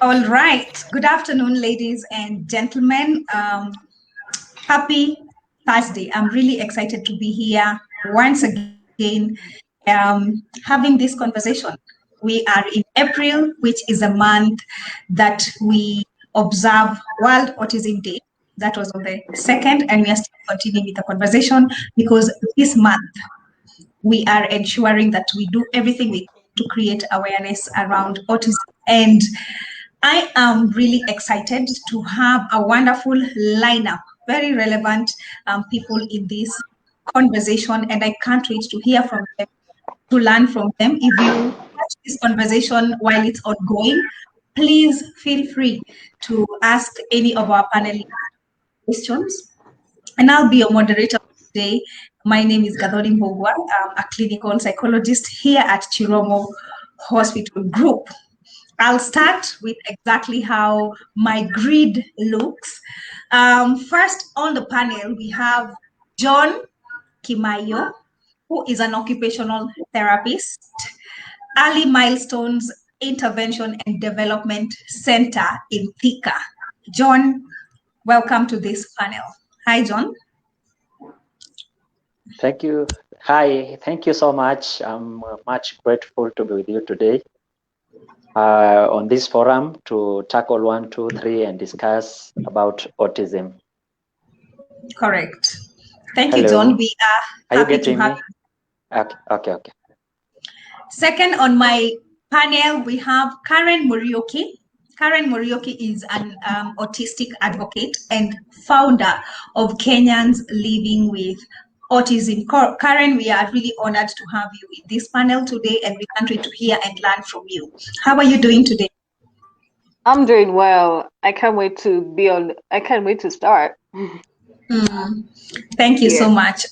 All right. Good afternoon, ladies and gentlemen. Happy Thursday. I'm really excited to be here once again having this conversation. We are in April, which is a month that we observe World Autism Day. That was on the 2nd, and we are still continuing with the conversation because this month we are ensuring that we do everything we can to create awareness around autism. And I am really excited to have a wonderful lineup, very relevant people in this conversation, and I can't wait to hear from them, to learn from them. If you watch this conversation while it's ongoing, please feel free to ask any of our panelists questions. And I'll be your moderator today. My name is Gathoni Mbogwa. I'm a clinical psychologist here at Chiromo Hospital Group. I'll start with exactly how my grid looks. First on the panel, we have John Kimayo, who is an occupational therapist, Early Milestones Intervention and Development Center in Thika. John, welcome to this panel. Hi, John. Thank you. Hi, thank you so much. I'm much grateful to be with you today on this forum to tackle 1, 2, 3 and discuss about autism. Correct. Thank Hello. you, John. We are happy to have you. Okay. Second on my panel, we have Karen Morioki. Karen Morioki is an autistic advocate and founder of Kenyans Living with Autism. Karen, we are really honored to have you in this panel today, and we can't wait to hear and learn from you. How are you doing today? I'm doing well. I can't wait to be on. I can't wait to start. Thank you so much.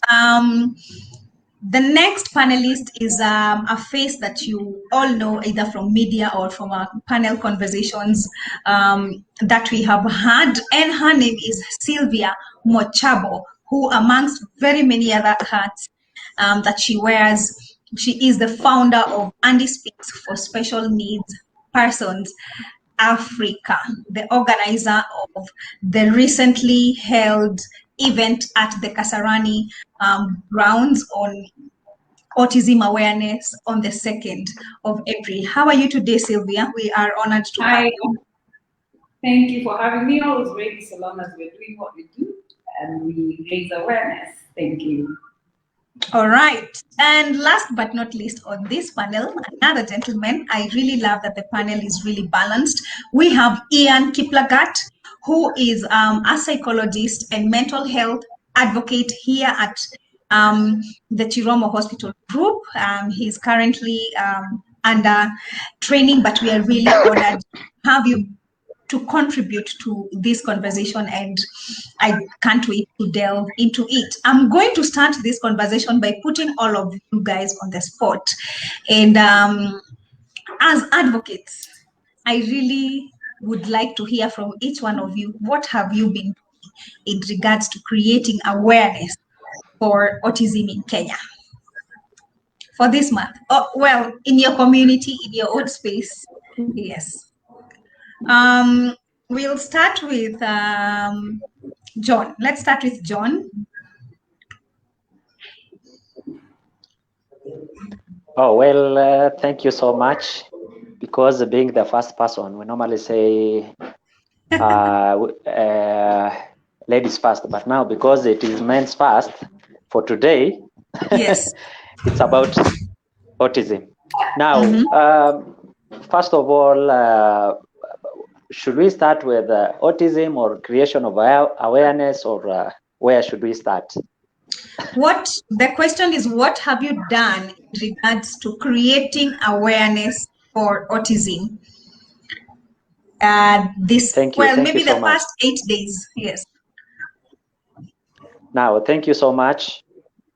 The next panelist is a face that you all know either from media or from our panel conversations that we have had, and her name is Sylvia Mochabo, who amongst very many other hats that she wears, she is the founder of Andy Speaks for Special Needs Persons Africa, the organizer of the recently held event at the Kasarani grounds on autism awareness on the 2nd of April. How are you today, Sylvia? We are honored to have you. Thank you for having me. Always ready so long as we're doing what we do and we raise awareness. Thank you. All right. And last but not least on this panel, another gentleman. I really love that the panel is really balanced. We have Ian Kiplagat, who is a psychologist and mental health advocate here at the Chiromo Hospital Group. He's currently under training, but we are really honored to have you to contribute to this conversation, and I can't wait to delve into it. I'm going to start this conversation by putting all of you guys on the spot. And as advocates, I really would like to hear from each one of you. What have you been doing in regards to creating awareness for autism in Kenya for this month? Oh, well, in your community, in your own space, yes. We'll start with John. Let's start with John. Oh, well, thank you so much. Because being the first person, we normally say ladies first, but now because it is men's first for today, yes, it's about autism. Now, first of all, should we start with autism or creation of awareness, or where should we start? The question is, what have you done in regards to creating awareness for autism? Maybe the past 8 days, yes. Now, thank you so much.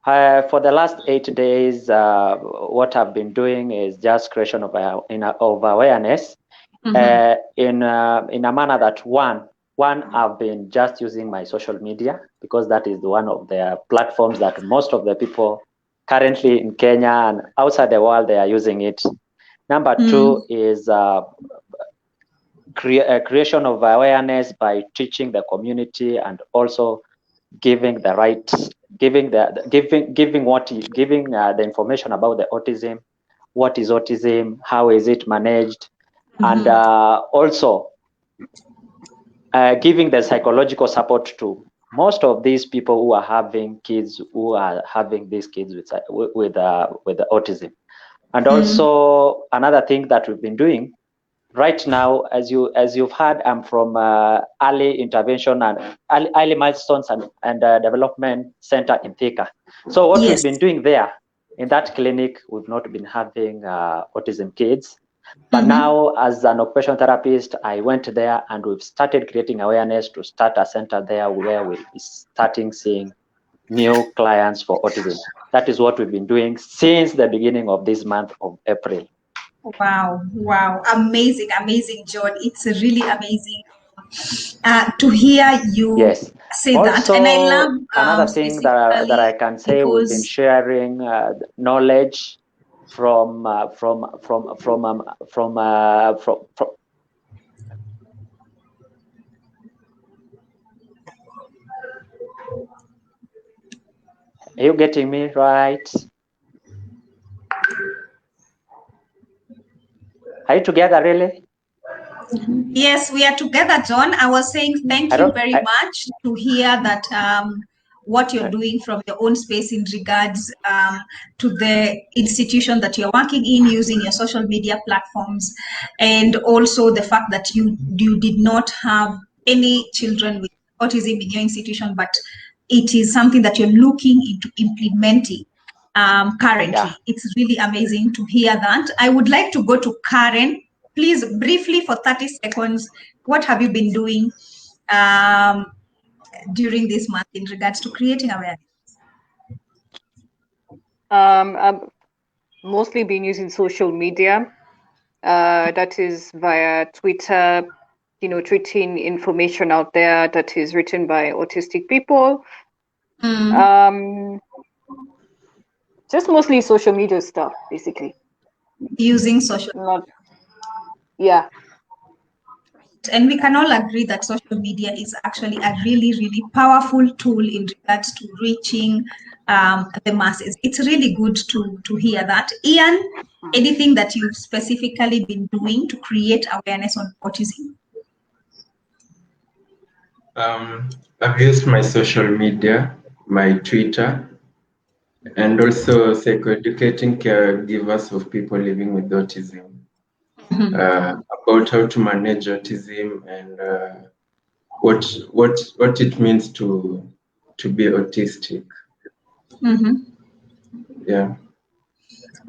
For the last 8 days, what I've been doing is just creation of awareness in a manner that one, I've been just using my social media, because that is one of the platforms that most of the people currently in Kenya and outside the world, they are using it. Number two is creation of awareness by teaching the community, and also giving the right, giving the information about the autism. What is autism? How is it managed? And also giving the psychological support to most of these people who are having kids who are having these kids with the autism. And also another thing that we've been doing right now, as you've heard, I'm from early intervention and early milestones and development center in Thika. So what we've been doing there in that clinic, we've not been having autism kids. But now, as an occupational therapist, I went there and we've started creating awareness to start a center there where we'll be starting seeing new clients for autism. That is what we've been doing since the beginning of this month of April. Wow, amazing, John. It's really amazing to hear you say also, that. And I love another thing that I can say, we've been sharing knowledge from are you getting me right? Are you together, really? Yes, we are together, John. I was saying thank you very much to hear that what you're doing from your own space in regards to the institution that you're working in, using your social media platforms, and also the fact that you did not have any children with autism in your institution, but it is something that you're looking into implementing currently. It's really amazing to hear that. I would like to go to Karen. Please, briefly for 30 seconds, what have you been doing during this month in regards to creating awareness? I've mostly been using social media. That is via Twitter, tweeting information out there that is written by autistic people. Just mostly social media stuff, basically. Using social media. And we can all agree that social media is actually a really, really powerful tool in regards to reaching the masses. It's really good to hear that. Ian, anything that you've specifically been doing to create awareness on autism? I've used my social media, my Twitter, and also psychoeducating caregivers of people living with autism about how to manage autism and what it means to be autistic. Yeah.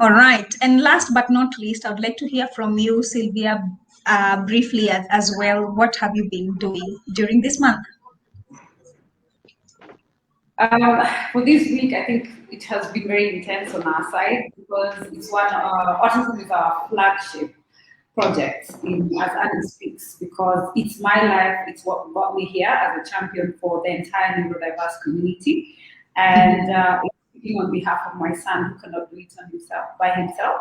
All right. And last but not least, I would like to hear from you, Sylvia, briefly as well. What have you been doing during this month? For this week, I think it has been very intense on our side because it's autism is our flagship project as Annie speaks, because it's my life, it's what got me here as a champion for the entire neurodiverse community. And speaking on behalf of my son who cannot do it by himself.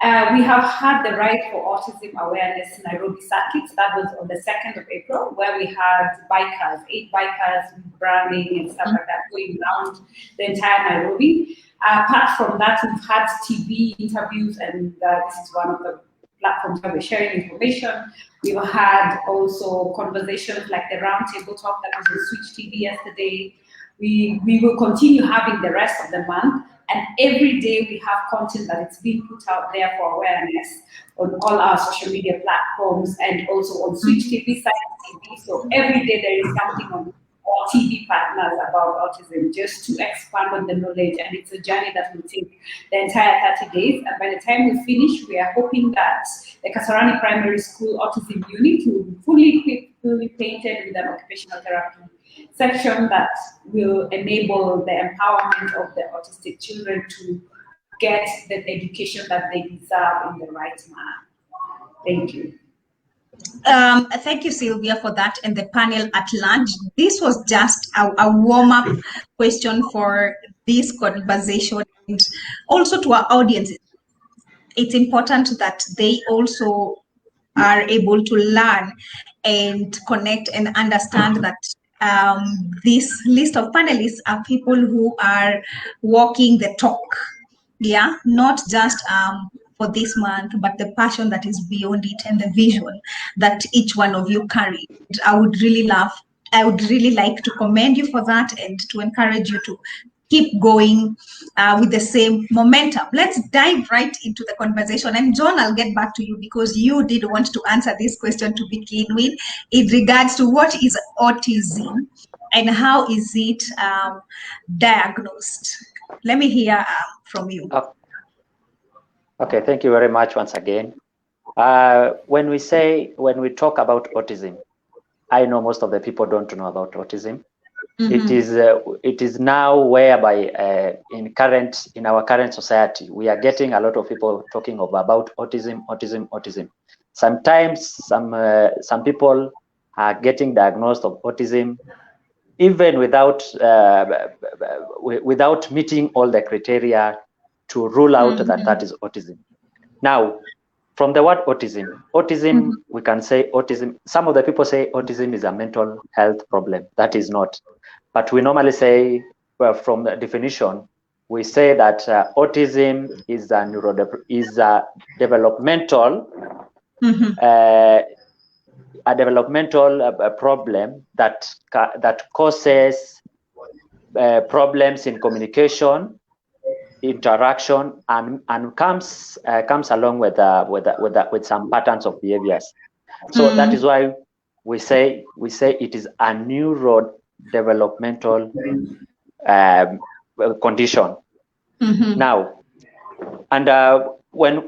We have had the Right for Autism Awareness Nairobi Circuit. That was on the 2nd of April, where we had 8 bikers with branding and stuff like that going around the entire Nairobi. Apart from that, we've had TV interviews, and this is one of the platforms where we're sharing information. We've had also conversations like the roundtable talk that was on Switch TV yesterday. We will continue having the rest of the month, and every day we have content that is being put out there for awareness on all our social media platforms and also on Switch TV, Science TV. So every day there is something on our TV partners about autism, just to expand on the knowledge, and it's a journey that will take the entire 30 days. And by the time we finish, we are hoping that the Kasarani Primary School Autism Unit will be fully equipped, fully painted with an occupational therapy section that will enable the empowerment of the autistic children to get the education that they deserve in the right manner. Thank you. Thank you, Sylvia, for that, and the panel at large. This was just a warm-up question for this conversation, and also to our audience. It's important that they also are able to learn and connect and understand that this list of panelists are people who are walking the talk. Yeah, not just for this month, but the passion that is beyond it and the vision that each one of you carry. I would really like to commend you for that and to encourage you to keep going with the same momentum. Let's dive right into the conversation. And John, I'll get back to you because you did want to answer this question to begin with in regards to what is autism and how is it diagnosed. Let me hear from you. Okay, thank you very much once again. When we talk about autism, I know most of the people don't know about autism. It is now whereby in our current society we are getting a lot of people talking about autism. Sometimes some people are getting diagnosed of autism even without meeting all the criteria to rule out that is autism. Now, from the word autism, we can say autism. Some of the people say autism is a mental health problem. That is not. But we normally say, well, from the definition, we say that autism is a developmental problem that causes problems in communication, interaction, and comes along with some patterns of behaviors. So that is why we say it is a neurodevelopmental condition. Now, and when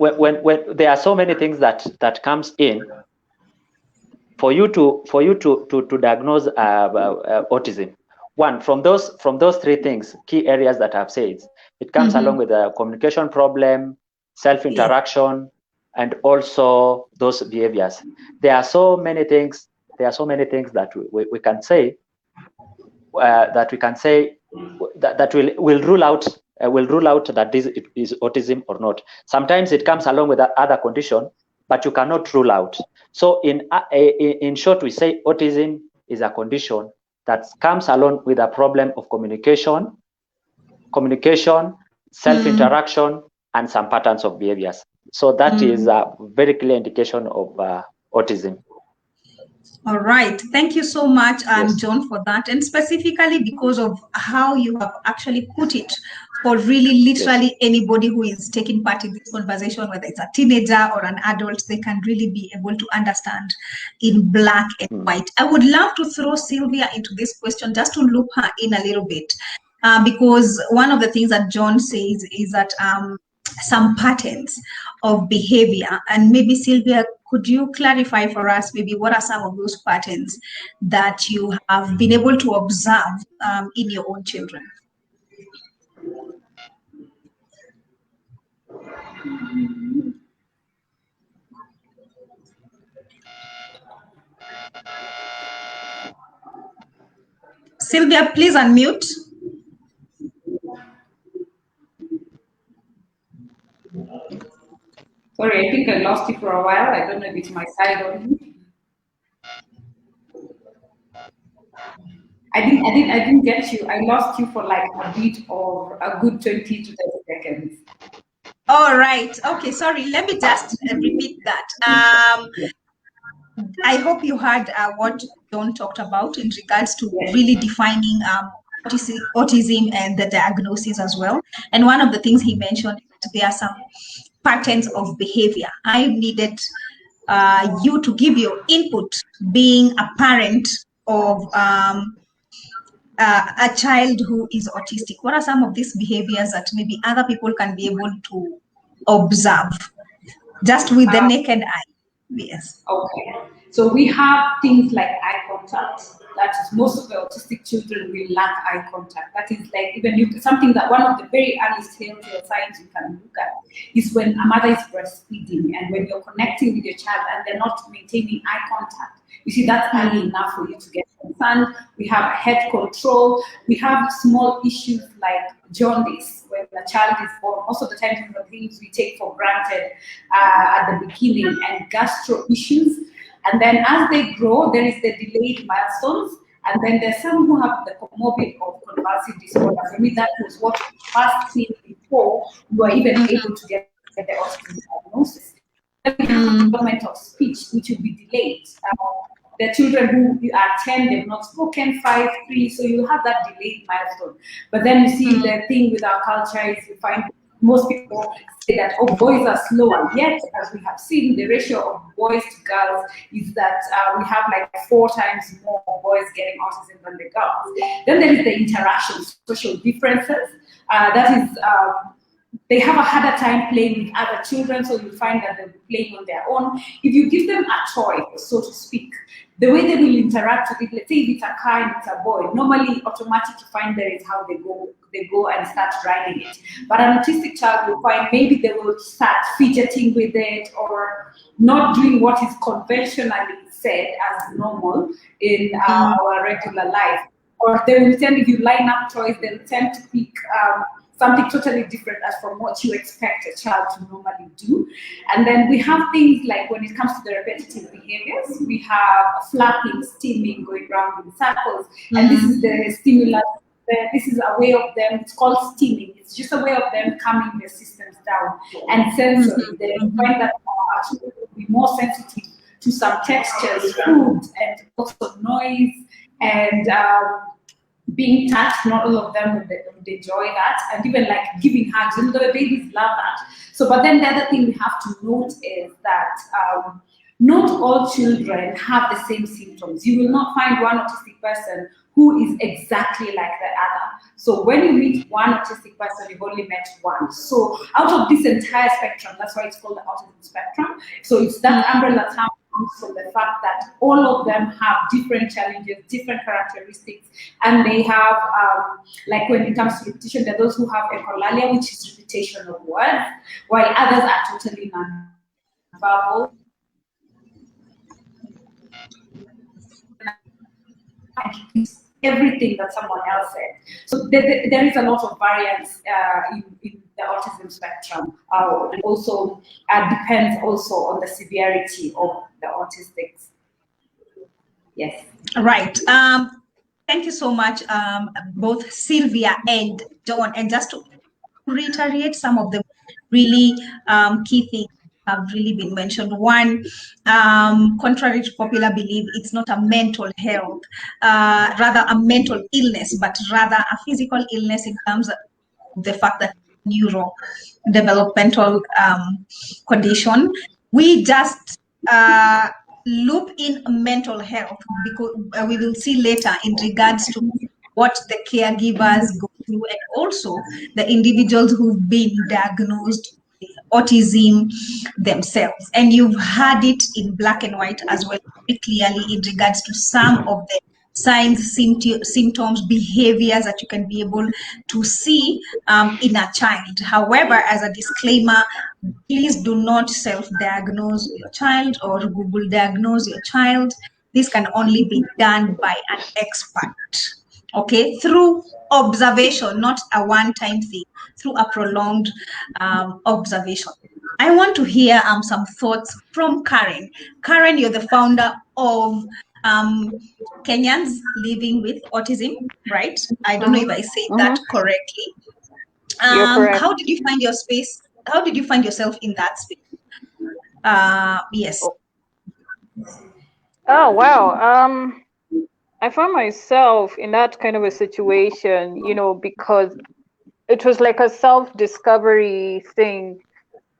there are so many things that comes in for you to diagnose autism. One, from those three things, key areas that I've said, it comes along with a communication problem, self-interaction, and also those behaviors. There are so many things. That we can say that will rule out that this is autism or not. Sometimes it comes along with other condition, but you cannot rule out. So in short, we say autism is a condition that comes along with a problem of communication, self-interaction, and some patterns of behaviors. So that is a very clear indication of autism. All right. Thank you so much, John, for that. And specifically because of how you have actually put it for really literally anybody who is taking part in this conversation, whether it's a teenager or an adult, they can really be able to understand in black and white. I would love to throw Sylvia into this question just to loop her in a little bit. Because one of the things that John says is that some patterns of behavior, and maybe Sylvia, could you clarify for us maybe what are some of those patterns that you have been able to observe in your own children? Sylvia, please unmute. Sorry, I think I lost you for a while. I don't know if it's my side or you. I didn't get you. I lost you for like a bit of a good 20 to 30 seconds. All right. Okay, sorry. Let me just repeat that. I hope you heard what John talked about in regards to really defining autism and the diagnosis as well. And one of the things he mentioned, there are some patterns of behavior. I needed you to give your input, being a parent of a child who is autistic. What are some of these behaviors that maybe other people can be able to observe just with the naked eye? Yes. Okay. So we have things like eye contact. That is, most of the autistic children will lack eye contact. That is like something that one of the very earliest telltale signs you can look at is when a mother is breastfeeding and when you're connecting with your child and they're not maintaining eye contact. You see, that's early enough for you to get concerned. We have head control. We have small issues like jaundice when the child is born. Most of the time, these are things we take for granted at the beginning, and gastro issues. And then as they grow, there is the delayed milestones. And then there's some who have the comorbid of convulsive disorder. For me, that was what first seen before you were even able to get the autism diagnosis. Then we have development of speech, which will be delayed. The children who are 10, they've not spoken, 5, 3, so you have that delayed milestone. But then you see the thing with our culture is you find most people say that, oh, boys are slower. Yet, as we have seen, the ratio of boys to girls is that we have like 4 times more boys getting autism than the girls. Then there is the interaction, social differences. That is, they have a harder time playing with other children, so you find that they'll be playing on their own. If you give them a toy, so to speak, the way they will interact with it, let's say if it's a car and it's a boy, normally automatic to find there is how they go and start riding it. But an autistic child will find maybe they will start fidgeting with it or not doing what is conventionally said as normal in our regular life. Or they will tend, if you line up toys, they'll tend to pick something totally different as from what you expect a child to normally do. And then we have things like when it comes to the repetitive behaviors, we have flapping, steaming, going round in circles. And this is the stimulus. This is a way of them, it's called steaming. It's just a way of them calming their systems down. And sensory, they find that our children will be more sensitive to some textures, food, and also noise, and being touched. Not all of them would enjoy that, and even like giving hugs. You know, the babies love that. So, but then the other thing we have to note is that not all children have the same symptoms. You will not find one autistic person who is exactly like the other. So when you meet one autistic person, you've only met one. So out of this entire spectrum, that's why it's called the autism spectrum. So it's that umbrella term comes from the fact that all of them have different challenges, different characteristics, and they have, like when it comes to repetition, there are those who have echolalia, which is repetition of words, while others are totally non-verbal. Everything that someone else said. So there is a lot of variance in the autism spectrum. And also depends also on the severity of the autistics. Yes. Right. Thank you so much, both Sylvia and John. And just to reiterate some of the really key things have really been mentioned. One, contrary to popular belief, it's not a mental health, rather a mental illness, but rather a physical illness in terms of the fact that neurodevelopmental condition. We just loop in mental health because we will see later in regards to what the caregivers go through, and also the individuals who've been diagnosed with autism themselves. And you've had it in black and white as well, very clearly in regards to some of the signs, symptoms, behaviors that you can be able to see in a child. However, as a disclaimer, please do not self-diagnose your child or Google diagnose your child. This can only be done by an expert, okay, through observation, not a one-time thing, through a prolonged observation. I want to hear some thoughts from Karen. Karen, you're the founder of Kenyans Living with Autism, right? I don't know if I said that correctly. You're correct. How did you find your space? How did you find yourself in that space? Yes. Oh, wow. I found myself in that kind of a situation, you know, because it was like a self-discovery thing.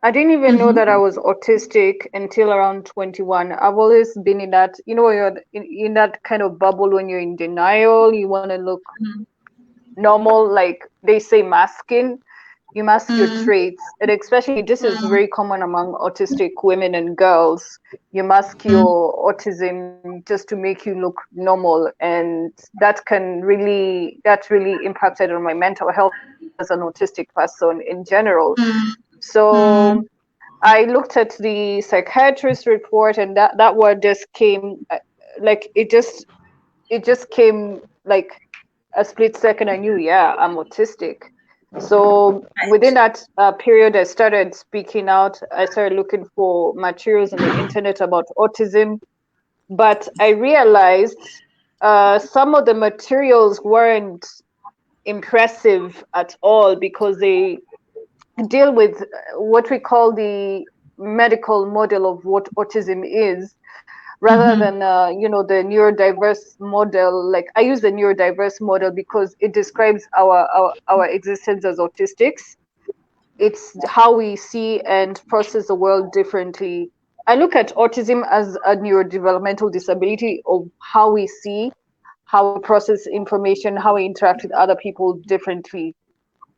I didn't even know that I was autistic until around 21. I've always been in that, you know, you're in that kind of bubble when you're in denial. You want to look normal, like they say masking. You mask your traits, and especially this is very common among autistic women and girls. You mask your autism just to make you look normal, and that really impacted on my mental health as an autistic person in general. So I looked at the psychiatrist report, and that word just came like it just came like a split second. I knew, yeah, I'm autistic. So within that period, I started speaking out. I started looking for materials on the internet about autism, but I realized some of the materials weren't impressive at all because they deal with what we call the medical model of what autism is, rather than the neurodiverse model. Like, I use the neurodiverse model because it describes our existence as autistics. It's how we see and process the world differently. I look at autism as a neurodevelopmental disability of how we see, how we process information, how we interact with other people differently.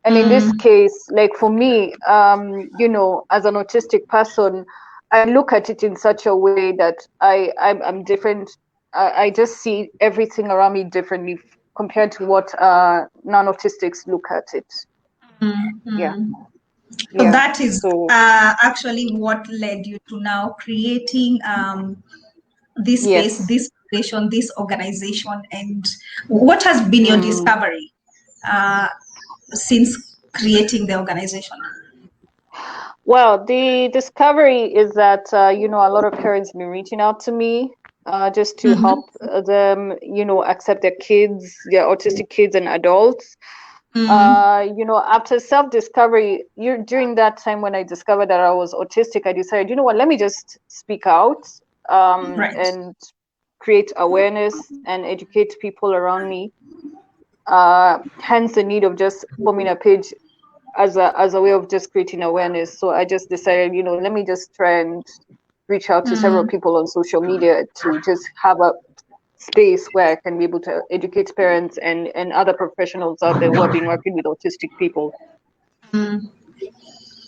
And in this case, like for me, as an autistic person, I look at it in such a way that I'm different. I just see everything around me differently compared to what non-autistics look at it. Yeah. So that is actually what led you to now creating this space, this foundation, this organization. And what has been your discovery since creating the organization? Well, the discovery is that, a lot of parents have been reaching out to me just to help them, accept their kids, their autistic kids and adults. After self-discovery, during that time when I discovered that I was autistic, I decided, you know what, let me just speak out and create awareness and educate people around me. Hence the need of just forming a page as a way of just creating awareness. So I just decided, let me just try and reach out to several people on social media to just have a space where I can be able to educate parents and other professionals out there who have been working with autistic people.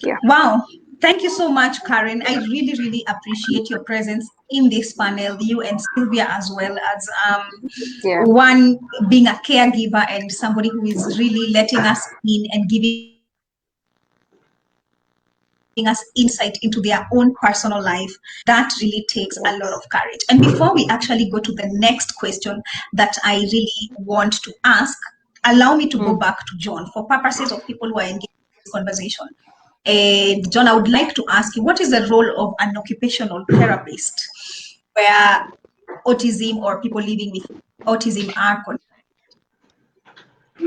Yeah. Wow. Thank you so much, Karen. I really, really appreciate your presence in this panel, you and Sylvia, as well as one being a caregiver and somebody who is really letting us in and giving us insight into their own personal life. That really takes a lot of courage. And before we actually go to the next question that I really want to ask, allow me to go back to John for purposes of people who are engaged in this conversation. And John, I would like to ask you, what is the role of an occupational therapist where autism or people living with autism are concerned?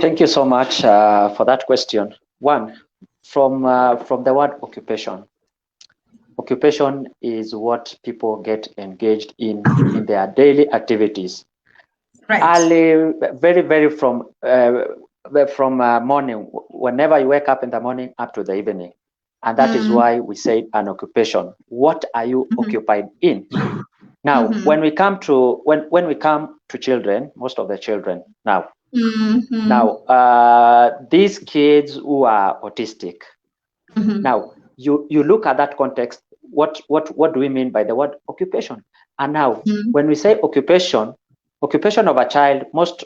Thank you so much for that question. One, from the word occupation. Occupation is what people get engaged in their daily activities. Right. Early, very from morning, whenever you wake up in the morning up to the evening. And that is why we say an occupation. What are you occupied in? Now, when we come to children, most of the children now, these kids who are autistic. Now, you look at that context. What do we mean by the word occupation? And now, when we say occupation of a child, most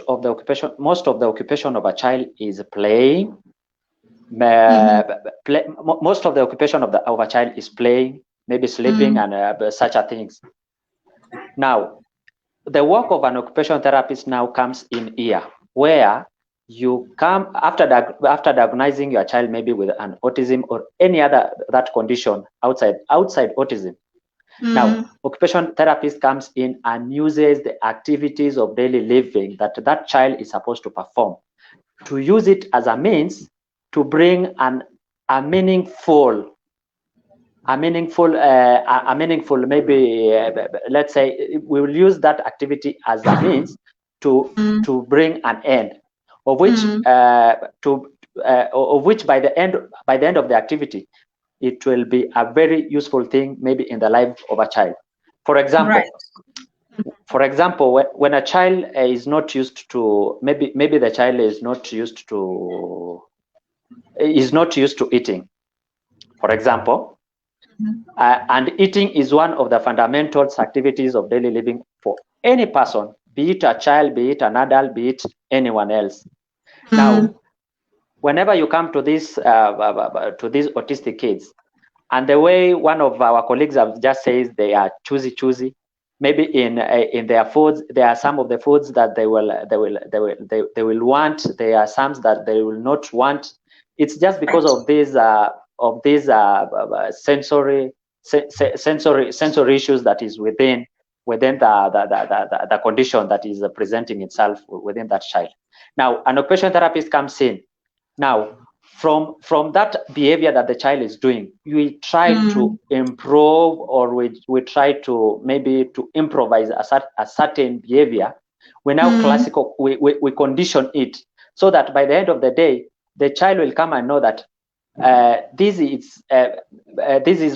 of the occupation of a child is playing. Most of the occupation of a child is playing, maybe sleeping, and such a things. Now, the work of an occupational therapist now comes in here, where you come after diagnosing your child maybe with an autism or any other that condition outside autism. Now, occupational therapist comes in and uses the activities of daily living that child is supposed to perform, to use it as a means to bring a meaningful maybe let's say we will use that activity as a means to bring an end, of which by the end of the activity it will be a very useful thing maybe in the life of a child. For example, when a child is not used to maybe the child is not used to eating, for example, and eating is one of the fundamental activities of daily living for any person, be it a child, be it an adult, be it anyone else. Now, whenever you come to these autistic kids, and the way one of our colleagues have just said they are choosy, maybe in their foods, there are some of the foods that they will want. There are some that they will not want. It's just because of these sensory issues that is within the condition that is presenting itself within that child. Now, an occupational therapist comes in. Now, from that behavior that the child is doing, we try to improve, or we try to maybe to improvise a certain behavior. We now classical, we condition it so that by the end of the day, the child will come and know that this is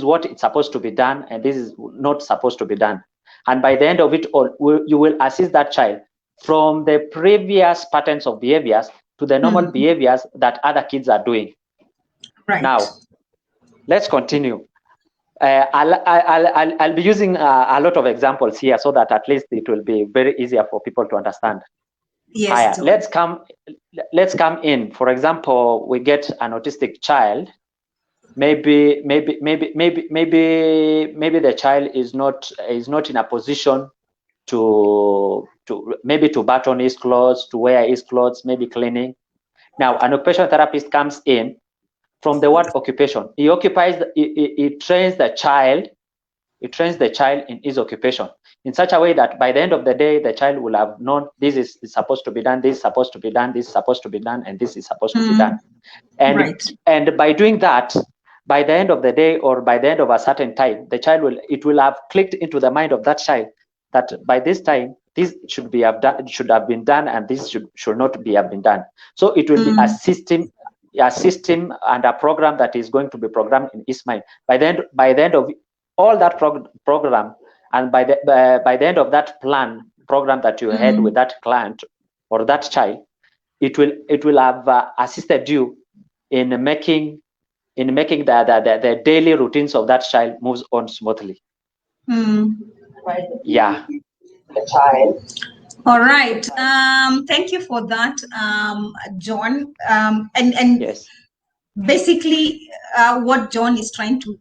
what it's supposed to be done, and this is not supposed to be done. And by the end of it all, you will assist that child from the previous patterns of behaviors to the normal behaviors that other kids are doing. Right. Now, let's continue. I'll be using a lot of examples here so that at least it will be very easier for people to understand. Yes. Let's come in. For example, we get an autistic child. Maybe the child is not in a position to button his clothes, to wear his clothes, maybe cleaning. Now, an occupational therapist comes in from the word occupation. He trains the child. He trains the child in his occupation in such a way that by the end of the day, the child will have known this is supposed to be done, this is supposed to be done, this is supposed to be done, and this is supposed to be done. And by doing that, by the end of the day or by the end of a certain time, the child will have clicked into the mind of that child that by this time this should have been done, and this should not have been done. So it will be a system and a program that is going to be programmed in his mind. By the end of all that program, and by the end of that program that you had with that client or that child, it will have assisted you in making the daily routines of that child moves on smoothly. Yeah. The child. All right. Thank you for that, John. And yes. Basically, what John is trying to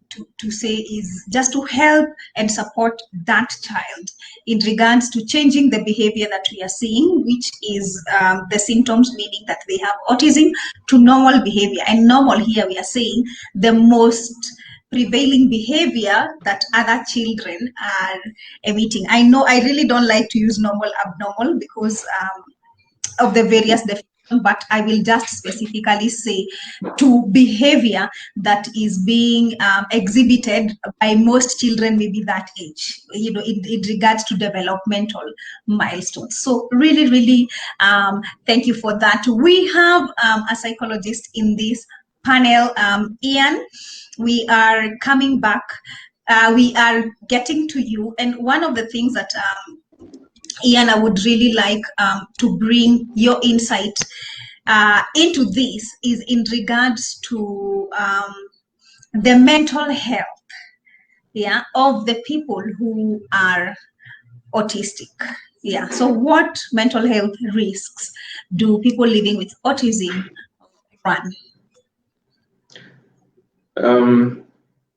say is just to help and support that child in regards to changing the behavior that we are seeing, which is the symptoms, meaning that they have autism, to normal behavior. And normal here we are saying the most prevailing behavior that other children are emitting. I know I really don't like to use normal, abnormal because of the various definitions, but I will just specifically say to behavior that is being exhibited by most children, maybe that age, in regards to developmental milestones. So really, thank you for that. We have a psychologist in this panel, Ian. We are coming back. We are getting to you. And one of the things that Ian, I would really like to bring your insight into this is in regards to the mental health, of the people who are autistic. So what mental health risks do people living with autism run?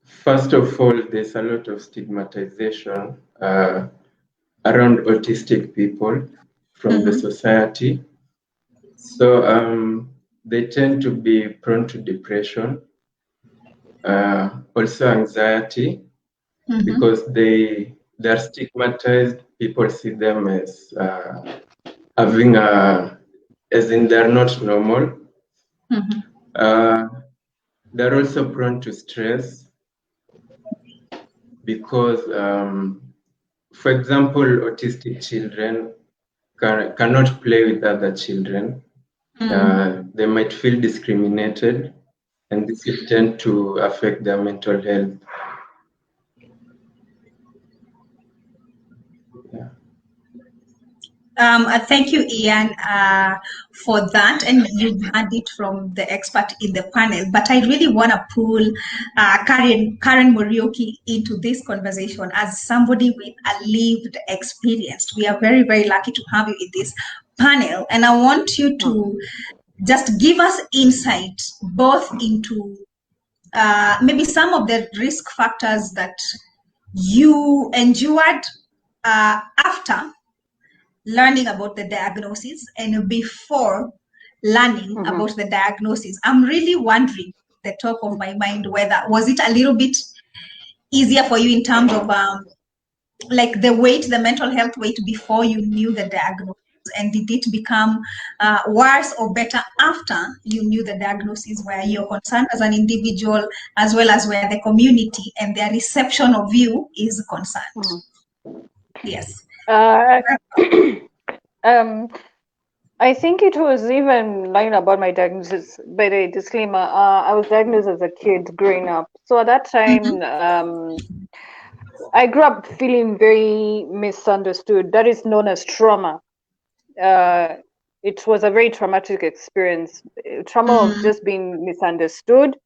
First of all, there's a lot of stigmatization around autistic people from the society. So they tend to be prone to depression, also anxiety, because they're stigmatized. People see them as having as in they're not normal. They're also prone to stress because, for example, autistic children cannot play with other children. They might feel discriminated, and this will tend to affect their mental health. Thank you, Ian, for that. And you've had it from the expert in the panel. But I really want to pull Karen Morioki into this conversation as somebody with a lived experience. We are very, very lucky to have you in this panel. And I want you to just give us insight both into maybe some of the risk factors that you endured after learning about the diagnosis and before learning about the diagnosis. I'm really wondering, the top of my mind, whether was it a little bit easier for you in terms of like the mental health weight before you knew the diagnosis, and did it become worse or better after you knew the diagnosis, where you're concerned as an individual as well as where the community and their reception of you is concerned? Yes. I think it was even lying about my diagnosis. By the way, disclaimer, I was diagnosed as a kid growing up. So at that time, I grew up feeling very misunderstood. That is known as trauma. It was a very traumatic experience. Trauma of just being misunderstood.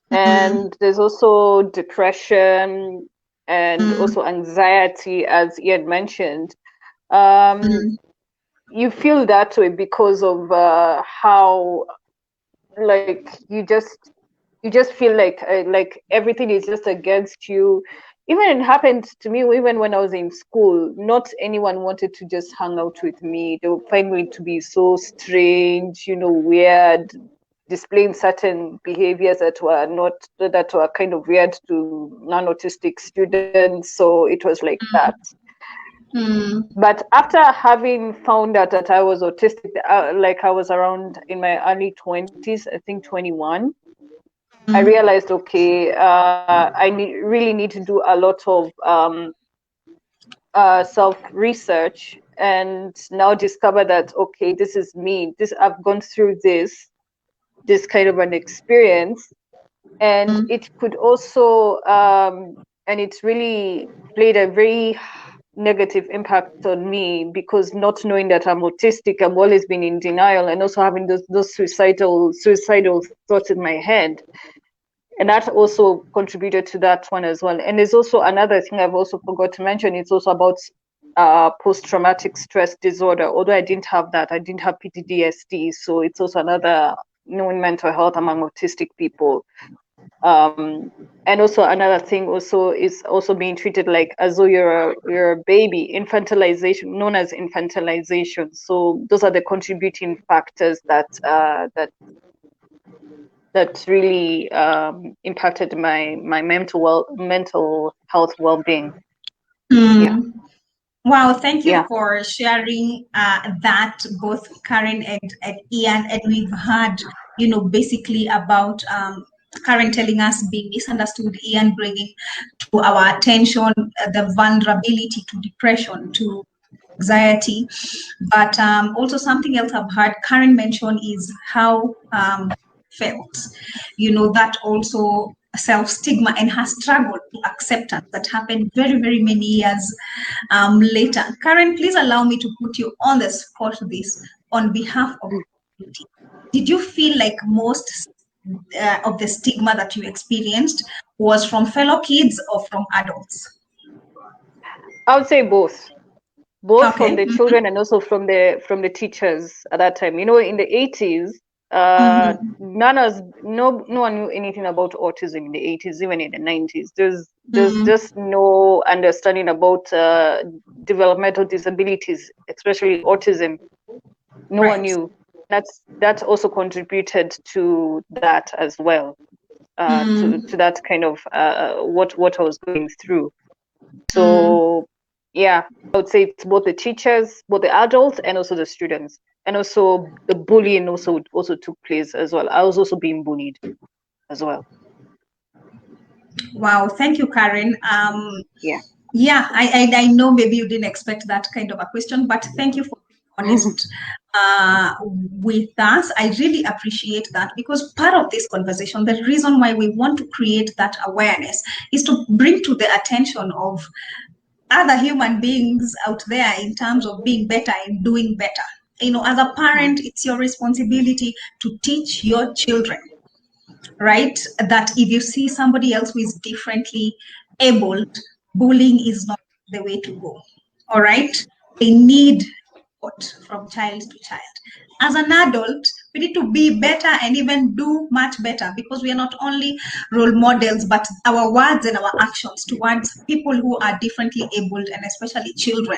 And there's also depression and also anxiety, as Ian mentioned. You feel that way because of how, like, you just feel like everything is just against you. Even it happened to me even when I was in school. Not anyone wanted to just hang out with me. They would find me to be so strange, weird, displaying certain behaviors that were kind of weird to non-autistic students. So it was like that. But after having found out that I was autistic, like I was around in my early 20s, I think 21, I realized, okay, I really need to do a lot of self-research, and now discover that, okay, this is me. I've gone through this kind of an experience, and it could also, and it's really played a very negative impact on me, because not knowing that I'm autistic, I've always been in denial, and also having those suicidal thoughts in my head. And that also contributed to that one as well. And there's also another thing I've also forgot to mention. It's also about post-traumatic stress disorder. Although I didn't have that, I didn't have PTSD. So it's also another known mental health among autistic people. And also another thing also is also being treated like as though you're a baby, infantilization, known as infantilization. So those are the contributing factors that really impacted my mental health well-being. Yeah. Wow, thank you for sharing that, both Karen and Ian. And we've heard, basically about Karen telling us being misunderstood, Ian bringing to our attention the vulnerability to depression, to anxiety. But also something else I've heard Karen mention is how felt, that also self-stigma and her struggle to acceptance that happened very, very many years later. Karen, please allow me to put you on the spot this on behalf of the community. Did you feel like most of the stigma that you experienced was from fellow kids or from adults? I would say both. Both Okay. from the children and also from the teachers at that time. In the 80s, no one knew anything about autism in the 80s, even in the 90s. There's just no understanding about developmental disabilities, especially autism. No one knew. That also contributed to that as well, to that kind of what I was going through. So yeah, I would say it's both the teachers, both the adults, and also the students. And also the bullying also took place as well. I was also being bullied as well. Wow, thank you, Karen. Yeah, I know maybe you didn't expect that kind of a question, but thank you for being honest with us. I really appreciate that, because part of this conversation, the reason why we want to create that awareness is to bring to the attention of other human beings out there in terms of being better and doing better. As a parent, it's your responsibility to teach your children, right, that if you see somebody else who is differently abled, bullying is not the way to go. All right, they need from child to child. As an adult, we need to be better and even do much better, because we are not only role models, but our words and our actions towards people who are differently abled, and especially children,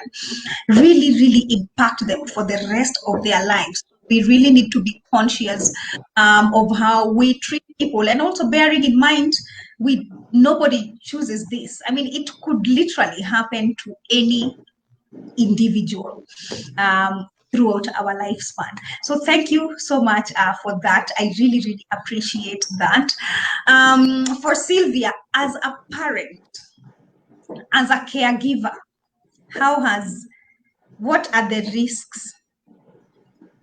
really impact them for the rest of their lives. We really need to be conscious of how we treat people, and also bearing in mind, nobody chooses this. I mean, it could literally happen to any individual throughout our lifespan. So thank you so much for that. I really appreciate that. For Sylvia, as a parent, as a caregiver, what are the risks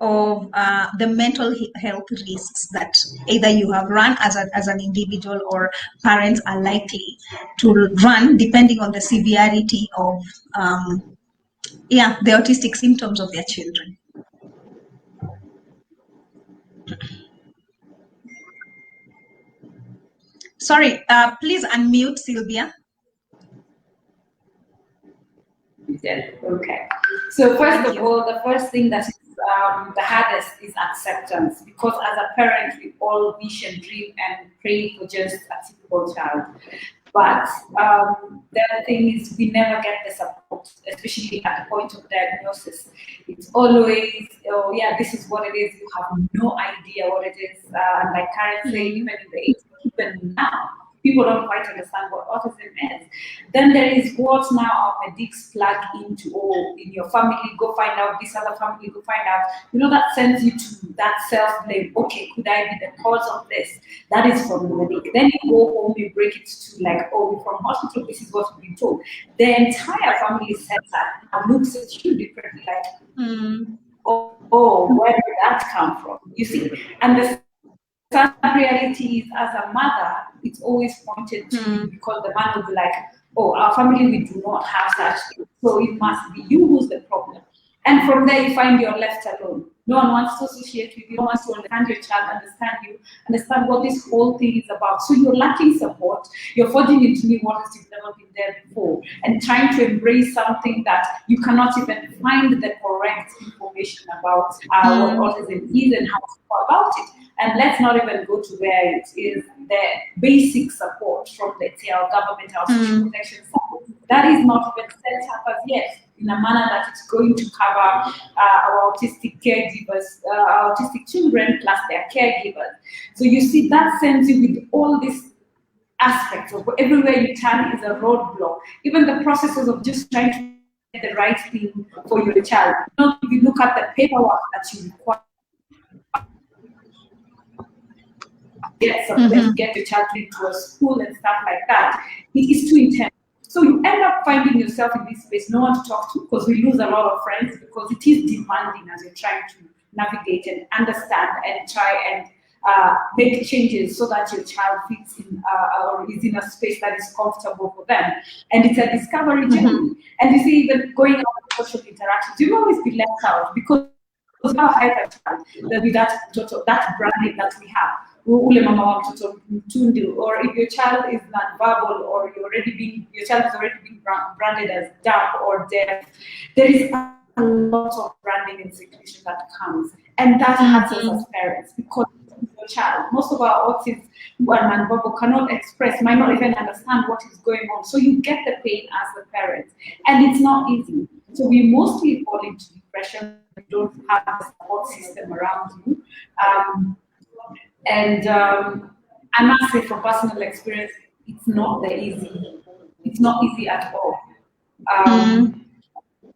of the mental health risks that either you have run as an individual, or parents are likely to run, depending on the severity of the autistic symptoms of their children? Sorry, please unmute, Sylvia. Yeah, okay. So first of all, the first thing that is the hardest is acceptance, because as a parent, we all wish and dream and pray for just a typical child. But the other thing is, we never get the support, especially at the point of diagnosis. It's always, oh yeah, this is what it is. You have no idea what it is. And like Karen said, even in the age, even now, people don't quite understand what autism is. Then there is what now our medics plug into, oh, in your family, go find out, this other family, go find out. You know, that sends you to that self-blame. Okay, could I be the cause of this? That is from the medic. Then you go home, you break it to like, oh, from hospital, this is what we've been told. The entire family setup now looks at you differently, like, oh, where did that come from? You see, and the sad reality is, as a mother, it's always pointed to you, because the man will be like, oh, our family, we do not have such things, so it must be you who's the problem. And from there, you find you're left alone. No one wants to associate with you, no one wants to understand your child, understand what this whole thing is about. So you're lacking support, you're forging into new waters you've never been there before, and trying to embrace something that you cannot even find the correct information about what autism is and how to go about it. And let's not even go to where it is the basic support from, let's say, our government, our social protection support. That is not even set up as yet in a manner that it's going to cover our autistic caregivers, our autistic children, plus their caregivers. So you see, that sends you with all these aspects of everywhere you turn is a roadblock. Even the processes of just trying to get the right thing for your child. You know, if you look at the paperwork that you require, get your child into a school and stuff like that, it is too intense. So you end up finding yourself in this space, no one to talk to, because we lose a lot of friends, because it is demanding as you're trying to navigate and understand and try and make changes so that your child fits in or is in a space that is comfortable for them. And it's a discovery journey. And you see, even going out with social interactions, you will always be left out, because our hyper child, there'll be that branding that we have. Or if your child is not verbal, or your child is already being branded as dumb or deaf, there is a lot of branding and seclusion that comes, and that hurts us as parents, because your child, most of our autists who are non-verbal cannot express, might not even understand what is going on. So you get the pain as a parent, and it's not easy. So we mostly fall into depression. We don't have a support system around you. And I must say, from personal experience, it's not easy. It's not easy at all.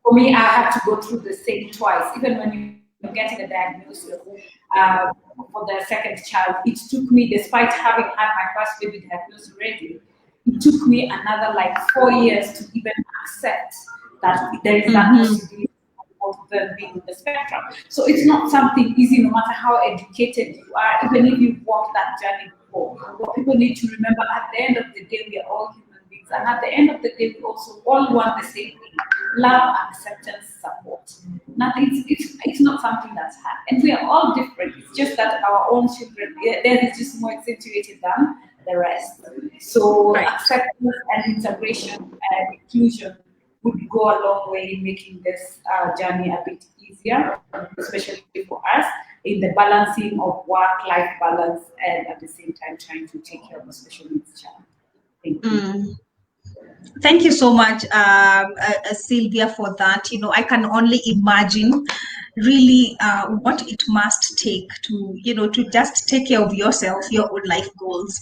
For me, I had to go through the same twice. Even when you're getting a diagnosis for the second child, it took me, despite having had my first baby diagnosed already, it took me another like 4 years to even accept that there is that possibility of them being in the spectrum. So it's not something easy, no matter how educated you are, even if you've walked that journey before. What people need to remember, at the end of the day, we are all human beings. And at the end of the day, we also all want the same thing: love, acceptance, support. Nothing, it's not something that's hard. And we are all different. It's just that our own children, theirs is just more accentuated than the rest. So acceptance and integration and inclusion would go a long way in making this journey a bit easier, especially for us, in the balancing of work-life balance and at the same time trying to take care of a special needs child. Thank you. Thank you so much, Sylvia, for that. You know, I can only imagine really what it must take to, you know, to just take care of yourself, your own life goals,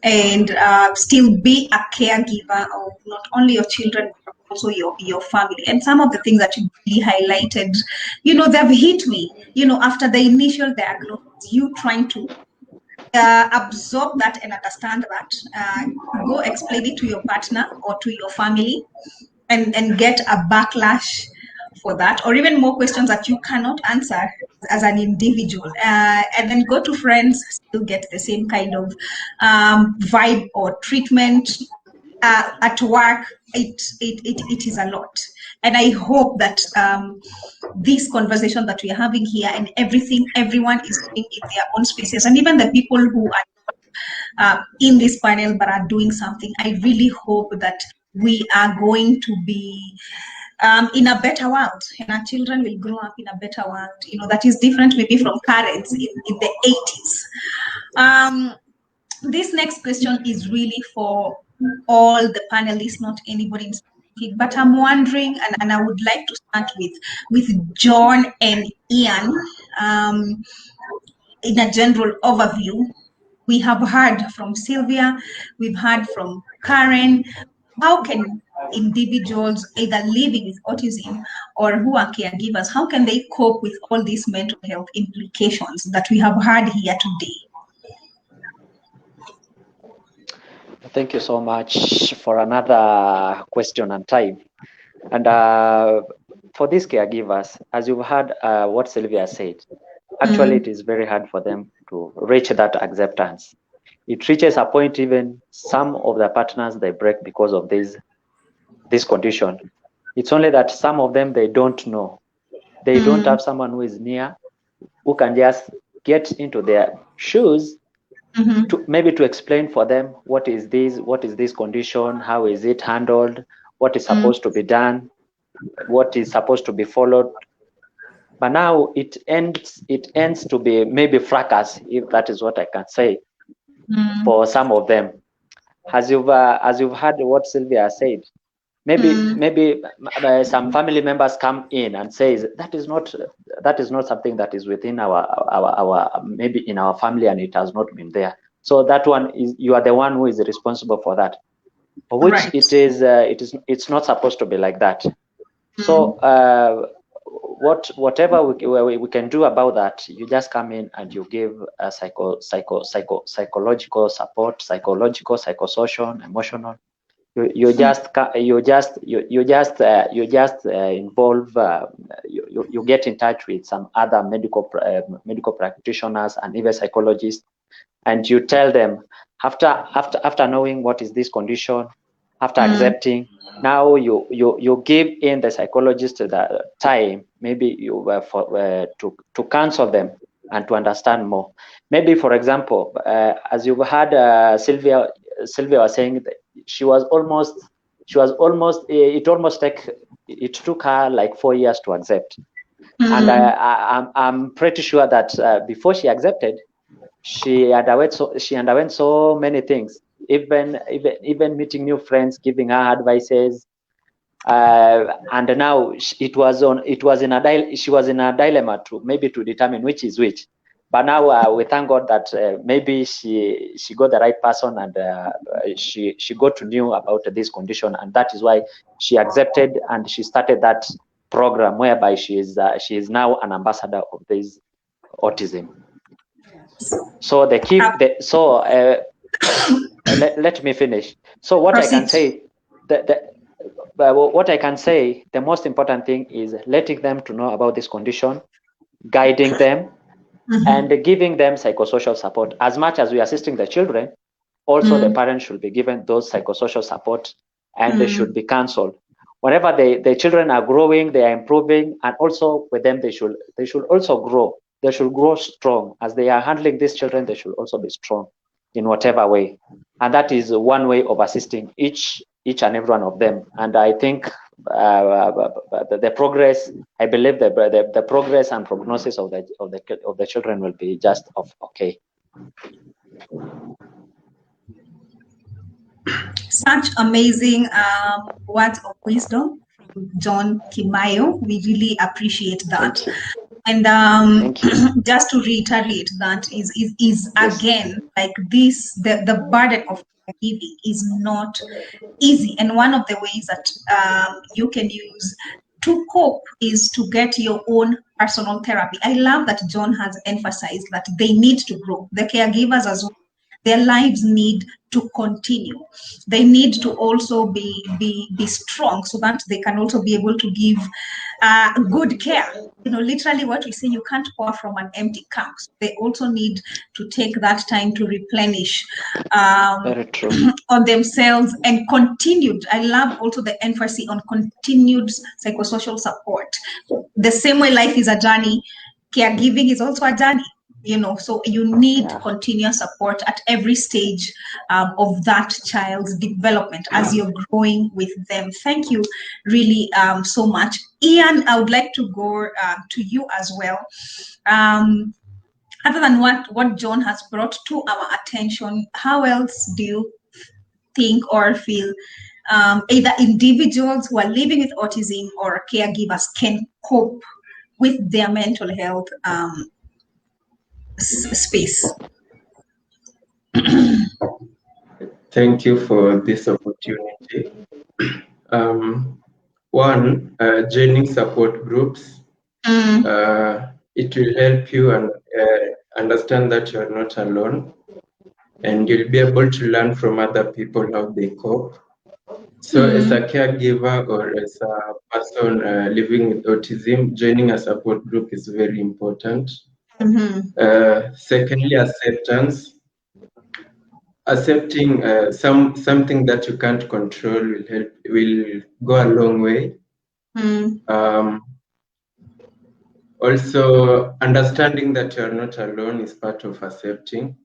and still be a caregiver of not only your children, but also your family. And some of the things that you really highlighted, you know, they've hit me, you know, after the initial diagnosis, you trying to absorb that and understand that, go explain it to your partner or to your family, and get a backlash for that, or even more questions that you cannot answer as an individual, and then go to friends, still get the same kind of vibe or treatment. At work, it is a lot. And I hope that this conversation that we are having here and everyone is doing in their own spaces, and even the people who are in this panel but are doing something, I really hope that we are going to be in a better world, and our children will grow up in a better world, you know, that is different maybe from parents in the 80s. This next question is really for all the panelists, not anybody in specific, but I'm wondering, and I would like to start with John and Ian. In a general overview, we have heard from Sylvia, we've heard from Karen. How can individuals either living with autism or who are caregivers, how can they cope with all these mental health implications that we have heard here today? Thank you so much for another question and time. And for these caregivers, as you've heard what Sylvia said, actually it is very hard for them to reach that acceptance. It reaches a point, even some of the partners, they break because of this condition. It's only that some of them, they don't know. They don't have someone who is near, who can just get into their shoes, to maybe to explain for them what is this condition, how is it handled, what is supposed to be done, what is supposed to be followed. But now it ends to be maybe fracas, if that is what I can say, for some of them. As you've heard what Sylvia said, maybe some family members come in and says that is not something that is within our maybe in our family, and it has not been there. So that one is, you are the one who is responsible for that, which right. It's not supposed to be like that. So whatever we can do about that, you just come in and you give a psychological support, psychosocial, emotional. You just involve. You get in touch with some other medical practitioners and even psychologists, and you tell them after knowing what is this condition, after accepting, now you give in the psychologist the time, maybe to counsel them and to understand more. Maybe, for example, as you've heard Sylvia was saying, that it took her like 4 years to accept. And I'm pretty sure that before she accepted, she underwent so many things, even meeting new friends, giving her advices, and now she was in a dilemma to determine which is which. But now we thank God that maybe she got the right person, and she got to know about this condition, and that is why she accepted, and she started that program whereby she is now an ambassador of this autism. So let me finish. So what I can say, what I can say, the most important thing is letting them to know about this condition, guiding them, and giving them psychosocial support. As much as we are assisting the children, also the parents should be given those psychosocial support, and they should be counseled. Whenever the children are growing, they are improving, and also with them, they should also grow. They should grow strong. As they are handling these children, they should also be strong in whatever way. And that is one way of assisting each and every one of them. And I think the progress, I believe the progress and prognosis of the children will be just okay. Such amazing words of wisdom from John Kimayo. We really appreciate that. And just to reiterate, that is again, like this, the burden of giving is not easy. And one of the ways that you can use to cope is to get your own personal therapy. I love that John has emphasized that they need to grow. The caregivers as well, their lives need to continue. They need to also be strong so that they can also be able to give good care. You know, literally what we say, you can't pour from an empty cup. So they also need to take that time to replenish Very true. on themselves and continued. I love also the emphasis on continued psychosocial support. The same way life is a journey, caregiving is also a journey. You know, so you need continuous support at every stage of that child's development as you're growing with them. Thank you really so much. Ian, I would like to go to you as well. Other than what John has brought to our attention, how else do you think or feel either individuals who are living with autism or caregivers can cope with their mental health space? Thank you for this opportunity. One, joining support groups. It will help you and understand that you are not alone, and you'll be able to learn from other people how they cope. So as a caregiver or as a person living with autism, joining a support group is very important. Secondly, acceptance. Accepting something that you can't control will go a long way. Also, understanding that you're not alone is part of accepting.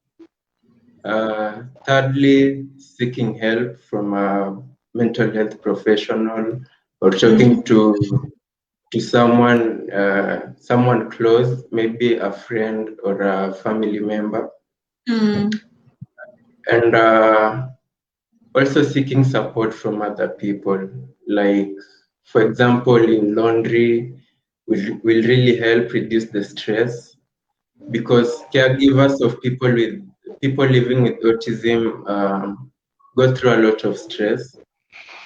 Thirdly, seeking help from a mental health professional or talking to someone close, maybe a friend or a family member. And also seeking support from other people, like, for example, in laundry, will really help reduce the stress, because caregivers of people living with autism go through a lot of stress.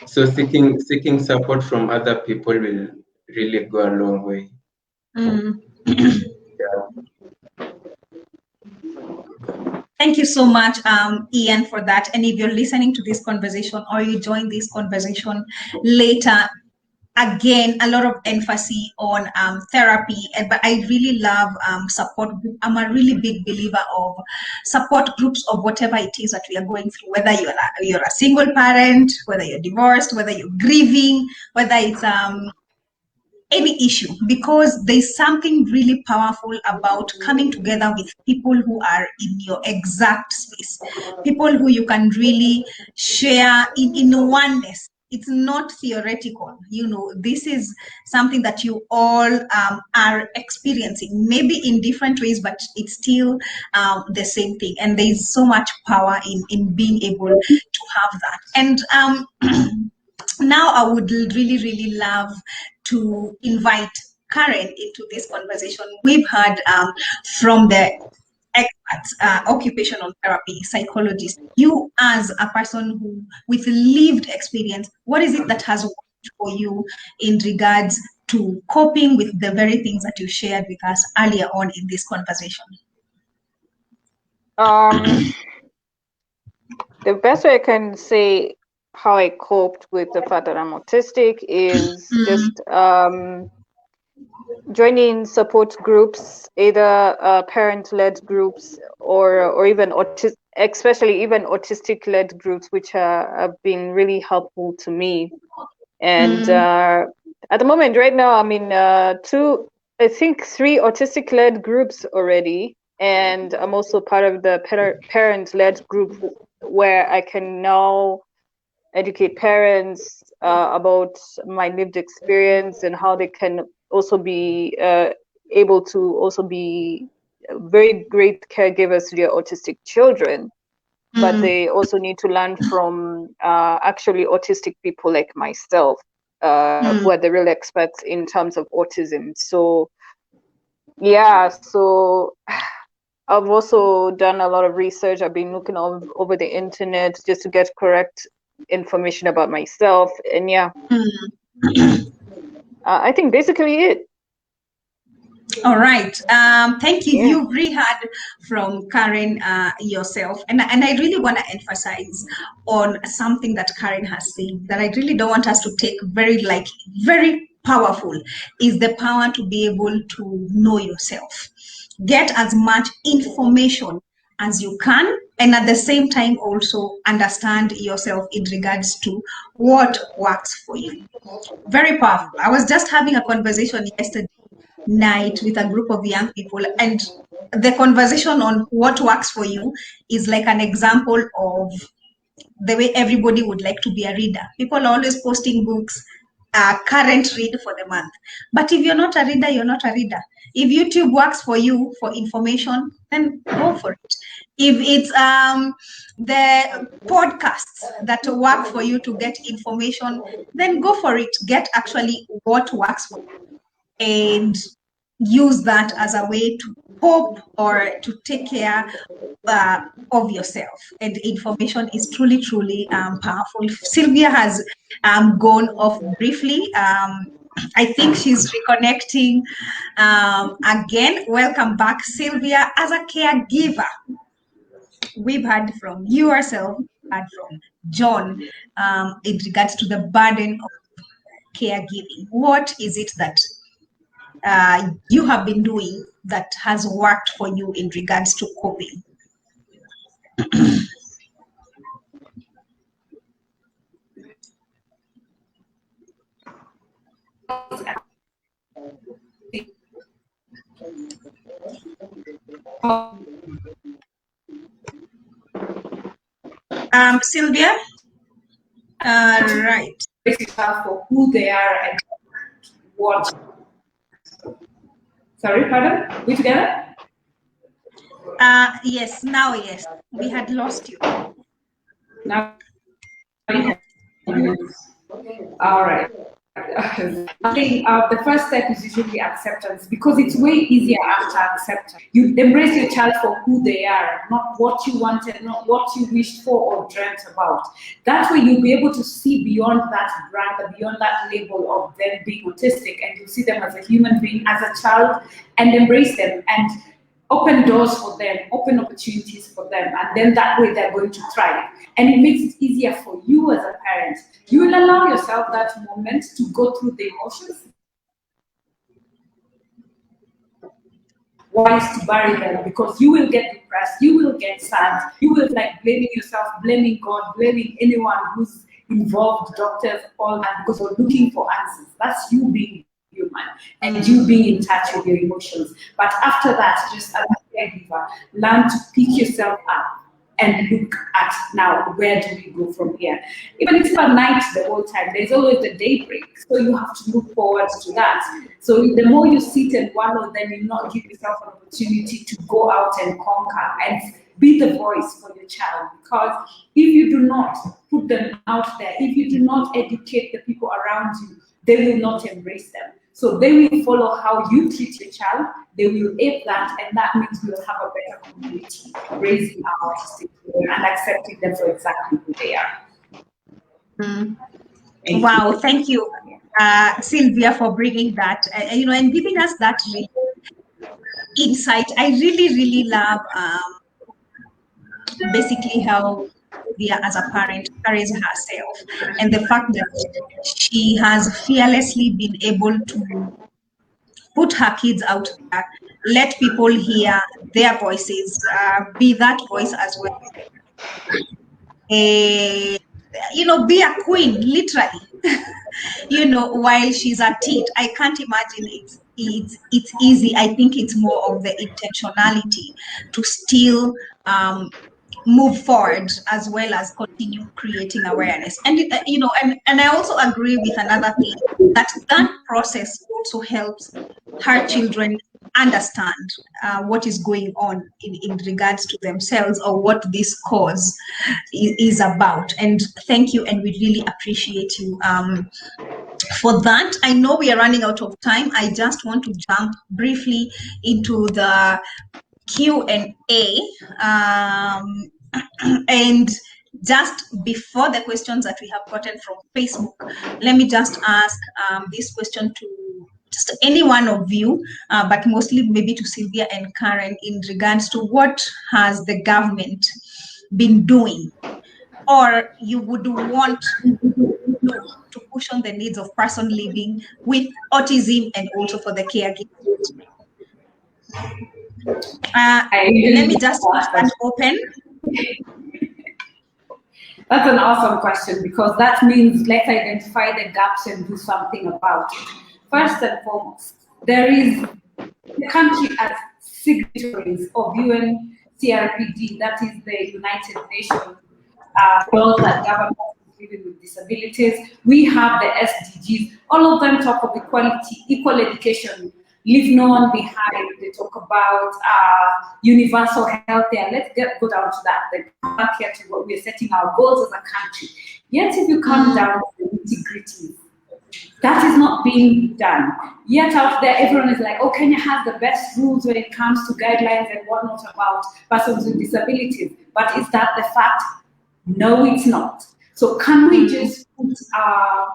So seeking support from other people will really go a long way. Thank you so much, Ian, for that. And if you're listening to this conversation or you join this conversation later, again, a lot of emphasis on therapy, but I really love support group. I'm a really big believer of support groups of whatever it is that we are going through, whether you're a single parent, whether you're divorced, whether you're grieving, whether it's any issue, because there's something really powerful about coming together with people who are in your exact space, people who you can really share in oneness. It's not theoretical, you know, this is something that you all are experiencing, maybe in different ways, but it's still the same thing. And there's so much power in being able to have that. And now I would really love to invite Karen into this conversation. We've heard from the experts, occupational therapy, psychologists. You, as a person with lived experience, what is it that has worked for you in regards to coping with the very things that you shared with us earlier on in this conversation? The best way I can say how I coped with the fact that I'm autistic is just joining support groups, either parent-led groups or even especially even autistic-led groups, which have been really helpful to me. And at the moment, right now, I'm in I think 3 autistic-led groups already, and I'm also part of the parent-led group where I can now educate parents about my lived experience and how they can also be able to also be very great caregivers to their autistic children. But they also need to learn from actually autistic people like myself, who are the real experts in terms of autism. So yeah, so I've also done a lot of research. I've been looking over the internet just to get correct information about myself. And yeah, I think basically it. All right. Thank you. Yeah. You really heard from Karen yourself. And I really want to emphasize on something that Karen has said that I really don't want us to take very powerful, is the power to be able to know yourself. Get as much information as you can, and at the same time also understand yourself in regards to what works for you. Very powerful. I was just having a conversation yesterday night with a group of young people, and the conversation on what works for you is like an example of the way everybody would like to be a reader. People are always posting books, current read for the month. But if you're not a reader, you're not a reader. If YouTube works for you for information, then go for it. If it's the podcasts that work for you to get information, then go for it. Get actually what works for you and use that as a way to cope or to take care of yourself. And information is truly powerful. Sylvia has gone off briefly. I think she's reconnecting again. Welcome back, Sylvia. As a caregiver, we've heard from you yourself, heard from John in regards to the burden of caregiving. What is it that you have been doing that has worked for you in regards to coping? Sylvia? Right. For who they are and what. Sorry, pardon? We together? Yes, now yes. We had lost you. Now. All right. I think the first step is usually acceptance, because it's way easier after acceptance. You embrace your child for who they are, not what you wanted, not what you wished for or dreamt about. That way you'll be able to see beyond that brand, beyond that label of them being autistic, and you see them as a human being, as a child, and embrace them and open doors for them, open opportunities for them, and then that way they're going to thrive. And it makes it easier for you as a parent. You will allow yourself that moment to go through the emotions, wise to bury them, because you will get depressed, you will get sad, you will like blaming yourself, blaming God, blaming anyone who's involved, doctors, all that, because you're looking for answers. That's you being human and you being in touch with your emotions. But after that, just as a caregiver, learn to pick yourself up and look at, now, where do we go from here? Even if it's not night the whole time, there's always the daybreak. So you have to look forward to that. So the more you sit and wallow, then you not give yourself an opportunity to go out and conquer and be the voice for your child. Because if you do not put them out there, if you do not educate the people around you, they will not embrace them. So they will follow how you treat your child, they will ape that, and that means we will have a better community, raising our autistic children and accepting them for exactly who they are. Wow, thank you, Sylvia, for bringing that, and giving us that insight. I really love basically how Sylvia, as a parent, carries herself, and the fact that she has fearlessly been able to put her kids out there, let people hear their voices, be that voice as well. Be a queen, literally. While she's at it. I can't imagine it's easy. I think it's more of the intentionality to still move forward as well as continue creating awareness. And and I also agree with another thing, that process also helps her children understand what is going on in regards to themselves, or what this cause is about. And thank you, and we really appreciate you for that. I know we are running out of time. I just want to jump briefly into the Q&A. And just before the questions that we have gotten from Facebook, let me just ask this question to just any one of you, but mostly maybe to Sylvia and Karen, in regards to what has the government been doing, or you would want to push on the needs of person living with autism, and also for the caregivers. Let me just stand open. That's an awesome question, because that means let's identify the gaps and do something about it. First and foremost, there is the country as signatories of UNCRPD, that is the United Nations laws that govern living with disabilities. We have the SDGs. All of them talk of equality, equal education, leave no one behind. They talk about universal health there. Let's go down to that. Then come back here to what we're setting our goals as a country. Yet if you come down to the nitty-gritty, that is not being done. Yet out there, everyone is like, oh, Kenya has the best rules when it comes to guidelines and whatnot about persons with disabilities. But is that the fact? No, it's not. So can we just put our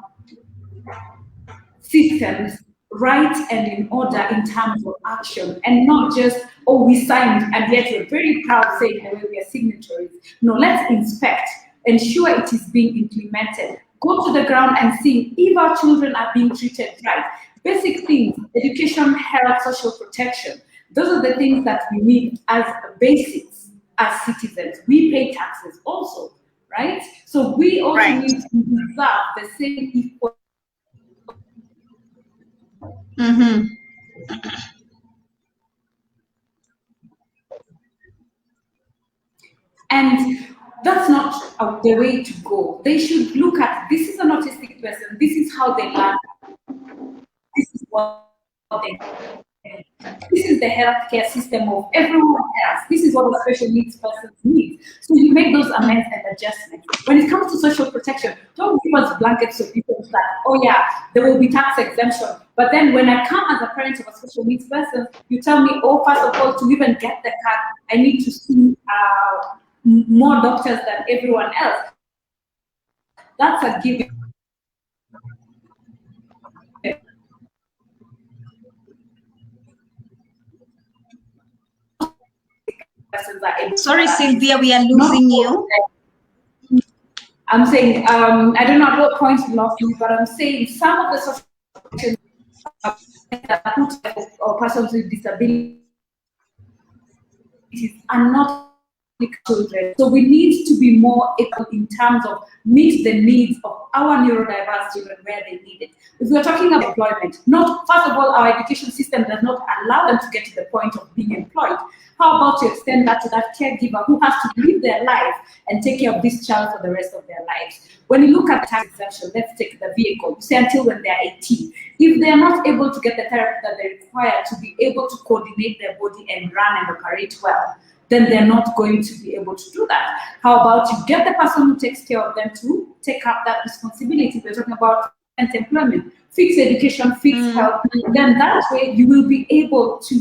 systems right and in order in terms of action, and not just, oh, we signed and yet we're very proud saying that we are signatories. No, let's inspect, ensure it is being implemented. Go to the ground and see if our children are being treated right. Basic things, education, health, social protection. Those are the things that we need as basics as citizens. We pay taxes also, right? So we also need to deserve the same equal. And that's not the way to go. They should look at, this is an autistic person, this is how they learn, this is what they do. This is the healthcare system of everyone else. This is what a special needs person needs. So you make those amends and adjustments. When it comes to social protection, don't give us blankets so people start, oh yeah, there will be tax exemption. But then when I come as a parent of a special needs person, you tell me, oh, first of all, to even get the card, I need to see more doctors than everyone else. That's a given. Sorry, Sylvia, we are losing you. I'm saying, I don't know at what point you lost me, but I'm saying some of the social or persons with disabilities are not children. So we need to be more equal in terms of meet the needs of our neurodiverse children where they need it. If we're talking about employment, not, first of all, our education system does not allow them to get to the point of being employed. How about to extend that to that caregiver who has to live their life and take care of this child for the rest of their lives? When you look at tax exemption, let's take the vehicle, you say until when they're 18. If they're not able to get the therapy that they require to be able to coordinate their body and run and operate well, then they're not going to be able to do that. How about you get the person who takes care of them to take up that responsibility? We're talking about employment, fixed education, fixed health. Then that way you will be able to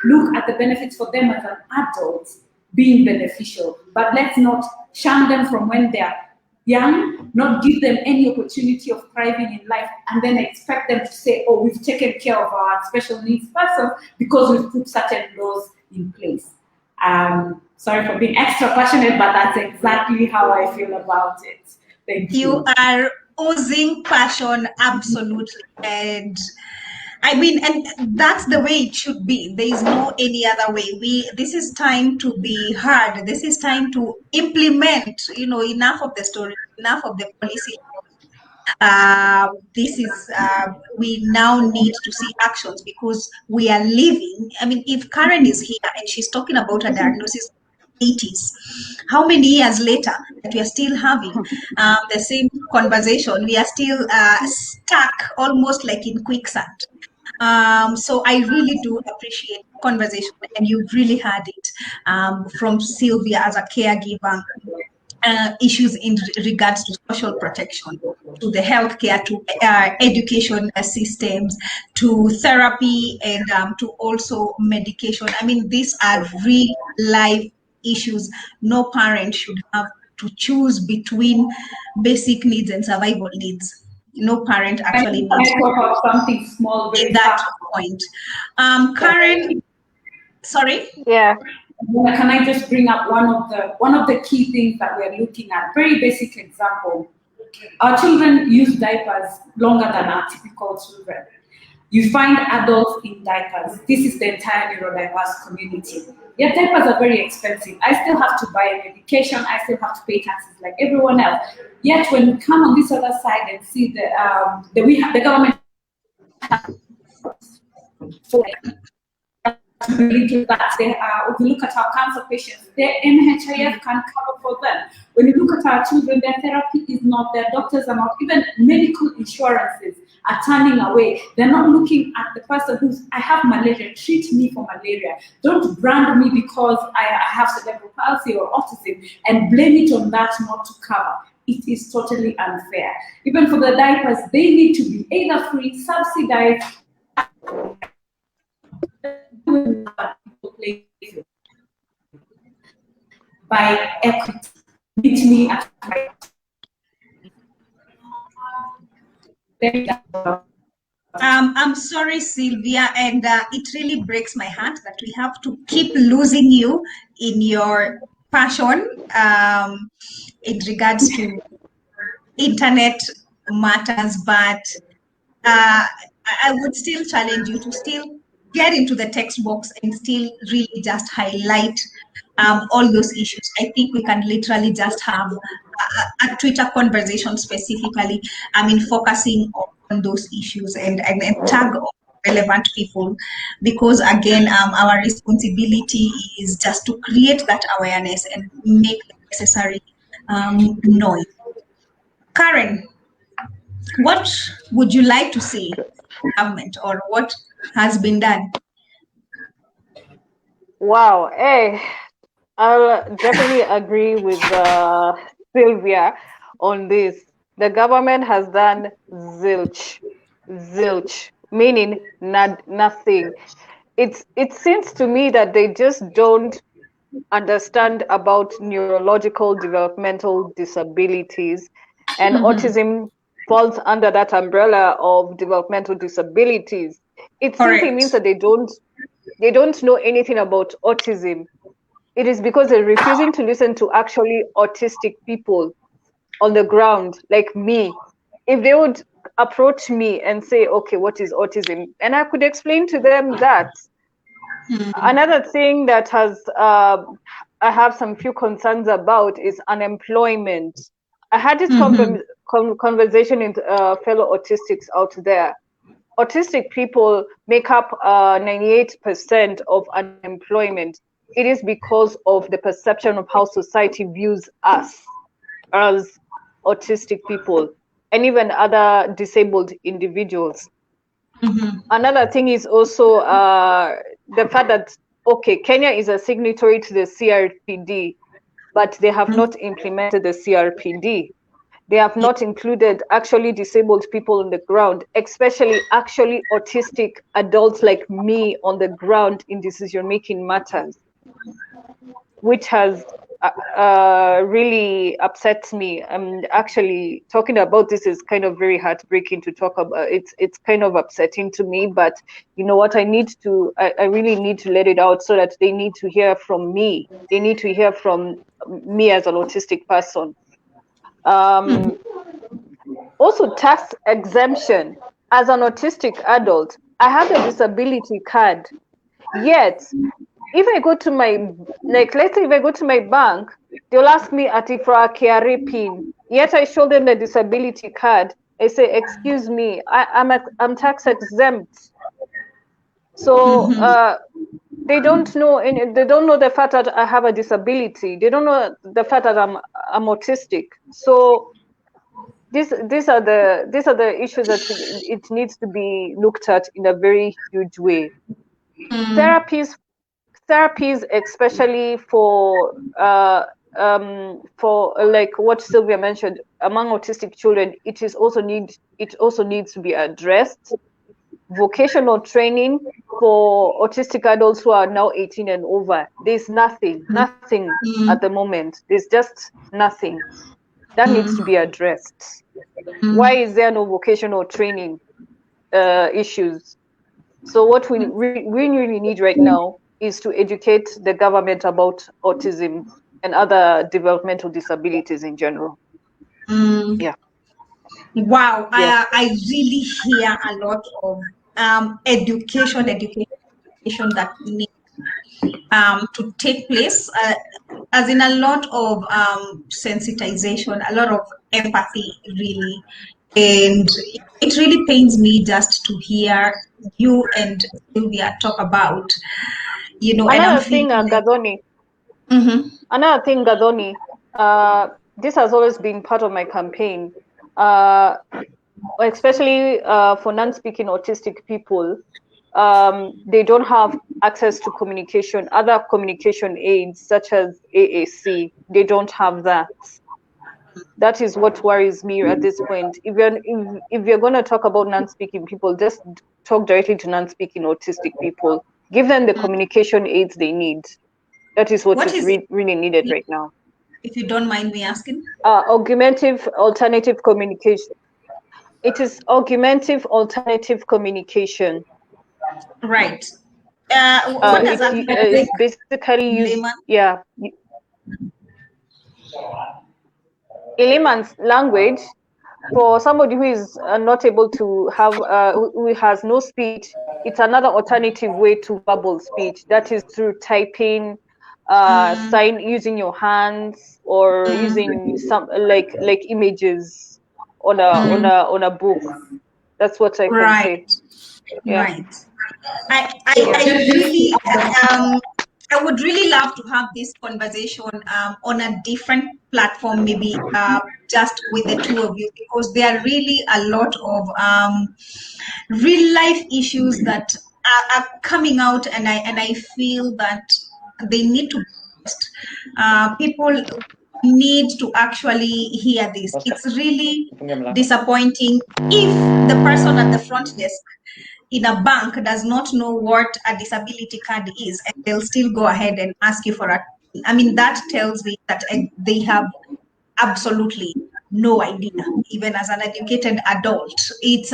look at the benefits for them as an adult being beneficial. But let's not shun them from when they're young, not give them any opportunity of thriving in life, and then expect them to say, oh, we've taken care of our special needs person because we've put certain laws in place. Sorry for being extra passionate, but that's exactly how I feel about it. Thank you. You are oozing passion, absolutely. And I mean, and that's the way it should be. There is no any other way. This is time to be heard. This is time to implement, enough of the story, enough of the policy. We now need to see actions, because we are living. I mean, if Karen is here and she's talking about a diagnosis 80s. How many years later that we are still having the same conversation? We are still stuck almost like in quicksand. So I really do appreciate conversation, and you've really had it from Sylvia as a caregiver. Issues in regards to social protection, to the healthcare, to education systems, to therapy, and to also medication. I mean, these are real life issues. No parent should have to choose between basic needs and survival needs. No parent actually needs I thought of something small, very at that fast. point. Karen, sorry? Yeah. Can I just bring up one of the key things that we're looking at? Very basic example. Our children use diapers longer than our typical children. You find adults in diapers. This is the entire neurodiverse community. Yet diapers are very expensive. I still have to buy medication. I still have to pay taxes like everyone else. Yet when we come on this other side and see the government that if you look at our cancer patients, their NHIF can cover for them. When you look at our children, their therapy is not, their doctors are not, even medical insurances are turning away. They're not looking at the person who's, I have malaria, treat me for malaria. Don't brand me because I have cerebral palsy or autism and blame it on that not to cover. It is totally unfair. Even for the diapers, they need to be either free, subsidized, by equity. Meet me at I'm sorry, Sylvia, and it really breaks my heart that we have to keep losing you in your passion in regards to internet matters, but I would still challenge you to still get into the text box and still really just highlight all those issues. I think we can literally just have a Twitter conversation specifically, focusing on those issues and tag relevant people, because again, our responsibility is just to create that awareness and make the necessary noise. Karen, what would you like to see government or what has been done? Wow. Hey, I'll definitely agree with Sylvia on this. The government has done zilch, meaning nothing. It seems to me that they just don't understand about neurological developmental disabilities, and autism falls under that umbrella of developmental disabilities. It simply means that they don't know anything about autism. It is because they're refusing to listen to actually autistic people on the ground, like me. If they would approach me and say, okay, what is autism? And I could explain to them that. Another thing that I have some few concerns about is unemployment. I had this conversation with fellow autistics out there. Autistic people make up 98% of unemployment. It is because of the perception of how society views us as autistic people and even other disabled individuals. Another thing is also the fact that, okay, Kenya is a signatory to the CRPD, but they have not implemented the CRPD. They have not included actually disabled people on the ground, especially actually autistic adults like me on the ground in decision-making matters, which has really upsets me. Actually, talking about this is kind of very heartbreaking to talk about. It's kind of upsetting to me, but you know what? I really need to let it out so that they need to hear from me. They need to hear from me as an autistic person. Also, tax exemption. As an autistic adult, I have a disability card. Yet, if I go to my, let's say if I go to my bank, they'll ask me for a KRA PIN. Yet I show them the disability card. I say, excuse me, I'm tax exempt. So they don't know, and they don't know the fact that I have a disability. They don't know the fact that I'm autistic. So these are the issues that it needs to be looked at in a very huge way. Therapies, especially for like what Sylvia mentioned, among autistic children, it also needs to be addressed. Vocational training for autistic adults who are now 18 and over. There's nothing at the moment. There's just nothing. That needs to be addressed. Why is there no vocational training issues? So what we really need right now is to educate the government about autism and other developmental disabilities in general. Yeah. Wow, Yeah. I really hear a lot of education that needs to take place, as in a lot of sensitization, a lot of empathy, really. And it really pains me just to hear you and Sylvia talk about, Another thing, Gadoni. Another thing, Gadoni, this has always been part of my campaign, especially for non-speaking autistic people. They don't have access to communication, other communication aids such as AAC. They don't have that. That is what worries me at this point. If you're going to talk about non-speaking people, just talk directly to non-speaking autistic people. Give them the communication aids they need. That is what is really needed right now. If you don't mind me asking. Augmentative alternative communication. It is augmentative alternative communication. Right. What does that mean? It's basically used, yeah. In layman's language, for somebody who is not able to have, who has no speech, it's another alternative way to verbal speech. That is through typing, sign using your hands, or using some like images on a book. That's what I can say. Yeah. Right. I really I would really love to have this conversation on a different platform, maybe just with the two of you, because there are really a lot of real life issues that are coming out, and I feel that they need to be addressed. People need to actually hear this. It's really disappointing if the person at the front desk in a bank does not know what a disability card is, and they'll still go ahead and ask you for a. I mean, that tells me that they have absolutely no idea, even as an educated adult. It's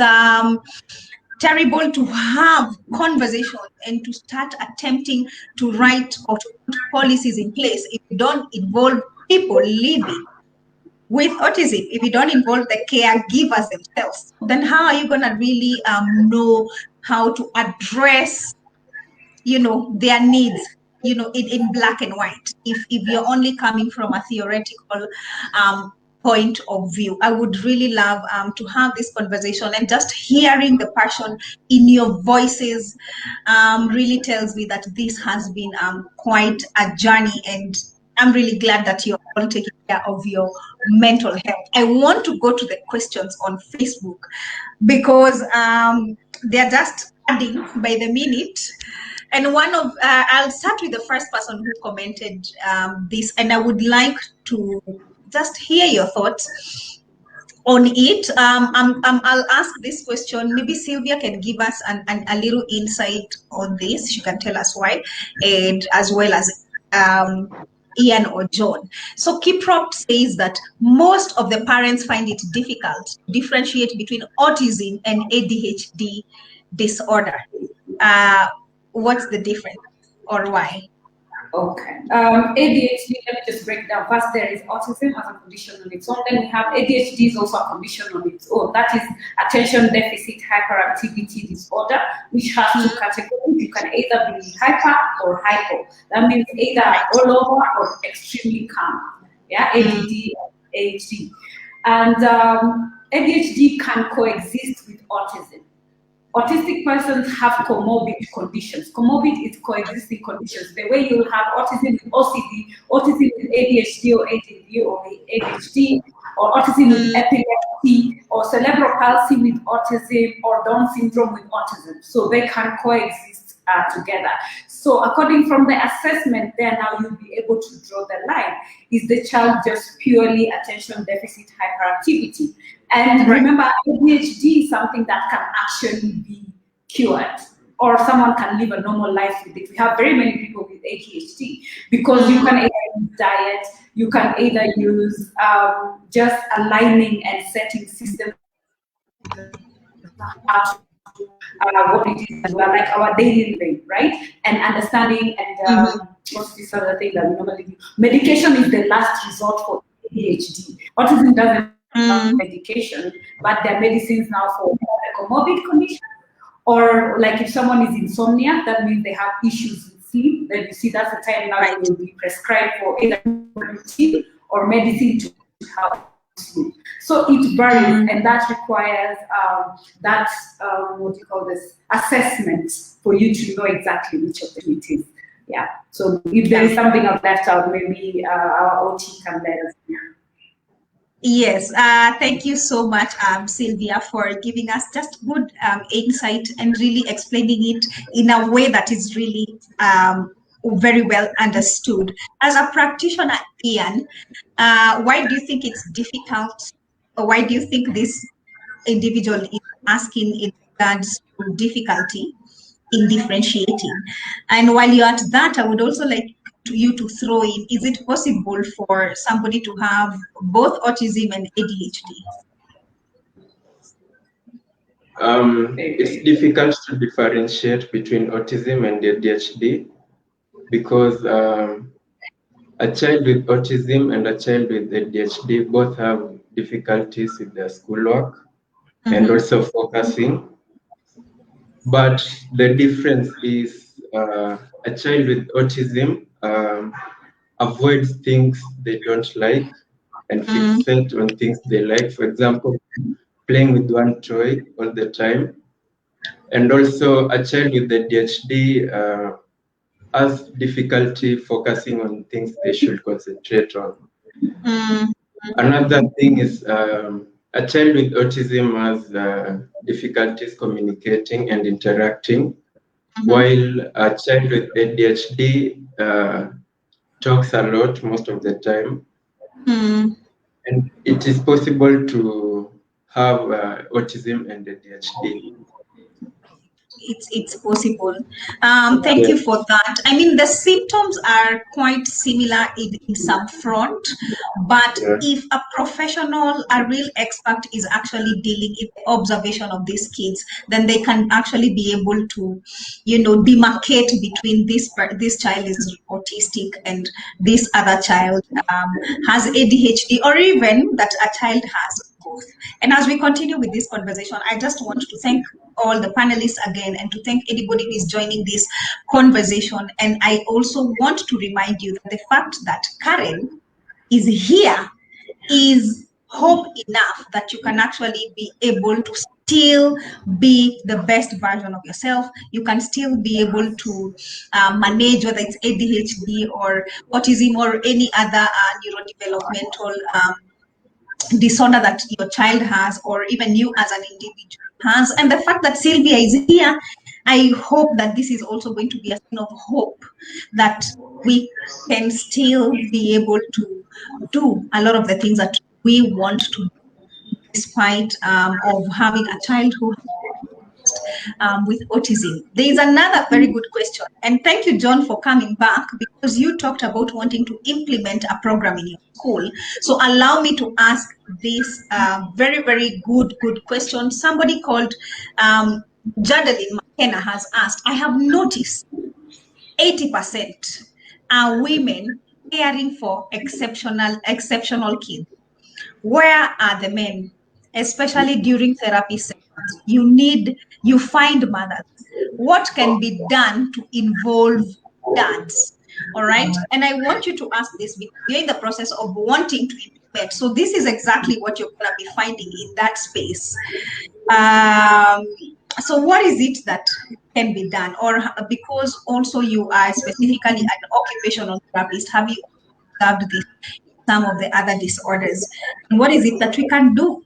terrible to have conversations and to start attempting to write or to put policies in place if you don't involve people living with autism. If you don't involve the caregivers themselves, then how are you going to really know how to address, their needs, in black and white, if you're only coming from a theoretical point of view? I would really love to have this conversation, and just hearing the passion in your voices really tells me that this has been quite a journey, and I'm really glad that you're all taking care of your mental health. I want to go to the questions on Facebook, because they're just adding by the minute. And I'll start with the first person who commented this, and I would like to just hear your thoughts on it. I'll ask this question. Maybe Sylvia can give us a little insight on this. She can tell us why, and as well as Ian or John. So Kiprop says that most of the parents find it difficult to differentiate between autism and ADHD disorder. What's the difference, or why? Okay. ADHD, let me just break down. First, there is autism as a condition on its own. Then we have ADHD is also a condition on its own. That is attention deficit hyperactivity disorder, which has two categories. You can either be hyper or hypo. That means either all over or extremely calm. Yeah, ADD, ADHD. And ADHD can coexist with autism. autistic persons have comorbid conditions. Comorbid is coexisting conditions. The way you have autism with OCD, autism with ADHD or ADD or ADHD, or autism with epilepsy, or cerebral palsy with autism, or Down syndrome with autism. So they can coexist together. So according from the assessment there, now you'll be able to draw the line. Is the child just purely attention deficit hyperactivity? And remember, ADHD is something that can actually be cured, or someone can live a normal life with it. We have very many people with ADHD because you can either use diet, you can either use just aligning and setting systems what it is as well, like our daily living, right? And understanding and what's this other thing that we normally do? Medication is the last resort for ADHD. Autism doesn't have medication, but there are medicines now for comorbid conditions. Or like if someone is insomnia, that means they have issues with sleep. Then you see that's the time now you will be prescribed for either routine or medicine to help sleep. So it varies, and that requires what you call this assessment for you to know exactly which of them it is. Yeah. So if there is something I've left out, maybe our OT can let us know. Yes, thank you so much, Sylvia, for giving us just good insight and really explaining it in a way that is really very well understood. As a practitioner, Ian, why do you think it's difficult, or why do you think this individual is asking in regards to difficulty in differentiating? And while you're at that, I would also like you to throw in, is it possible for somebody to have both autism and ADHD? It's difficult to differentiate between autism and ADHD because a child with autism and a child with ADHD both have difficulties with their schoolwork and also focusing. But the difference is a child with autism avoids things they don't like and fixate on things they like. For example, playing with one toy all the time. And also a child with ADHD has difficulty focusing on things they should concentrate on. Another thing is a child with autism has difficulties communicating and interacting, while a child with ADHD talks a lot most of the time. And it is possible to have autism and ADHD. It's possible. Thank you for that. I mean, the symptoms are quite similar in some front, but if a professional, a real expert is actually dealing in the observation of these kids, then they can actually be able to, demarcate between this child is autistic and this other child has ADHD, or even that a child has both. And as we continue with this conversation, I just want to thank all the panelists again and to thank anybody who is joining this conversation. And I also want to remind you that the fact that Karen is here is hope enough that you can actually be able to still be the best version of yourself. You can still be able to manage whether it's ADHD or autism or any other neurodevelopmental disorder that your child has, or even you as an individual has. And the fact that Sylvia is here, I hope that this is also going to be a sign of hope that we can still be able to do a lot of the things that we want to do, despite of having a child who with autism. There is another very good question, and thank you, John, for coming back, because you talked about wanting to implement a program in your school. So allow me to ask this very, very good question. Somebody called Jadeline McKenna has asked, I have noticed 80% are women caring for exceptional kids. Where are the men, especially during therapy sessions? You find mothers. What can be done to involve dads? All right. And I want you to ask this because you're in the process of wanting to implement. So this is exactly what you're going to be finding in that space. So what is it that can be done? Or because also you are specifically an occupational therapist, have you observed this some of the other disorders? And what is it that we can do?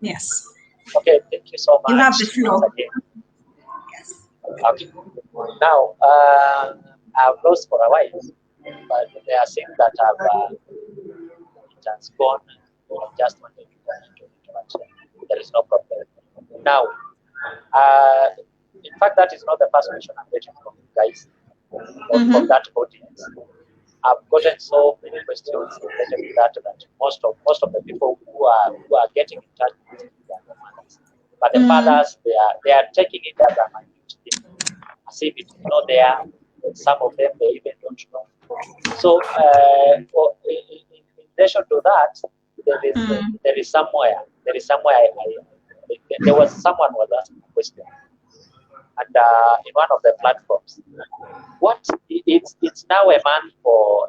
Yes, Okay, thank you so you have the much once floor. again. Yes. Okay. Now, I've lost for a while, but there are things that it has gone. I just wanted to comment on it, but there is no problem. Now, in fact, that is not the first question I'm getting from you guys, or from that audience. I've gotten so many questions related to that most of the people who are getting in touch with me are the mothers. But the fathers, they are taking it as a minute thing, as if it is not there. Some of them they even don't know. So in relation to that, there is somewhere there was someone was asking a question, and in one of the platforms, what it's now a month for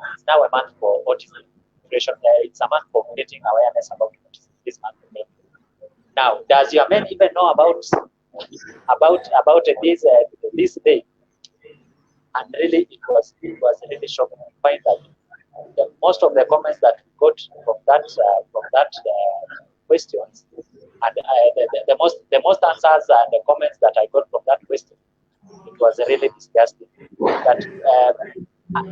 autism education. It's a month for creating awareness about autism. This month of May. Now, does your men even know about this day? And really, it was really shocking to find that most of the comments that we got from that questions, and the most answers and the comments that I got from that question, it was really disgusting.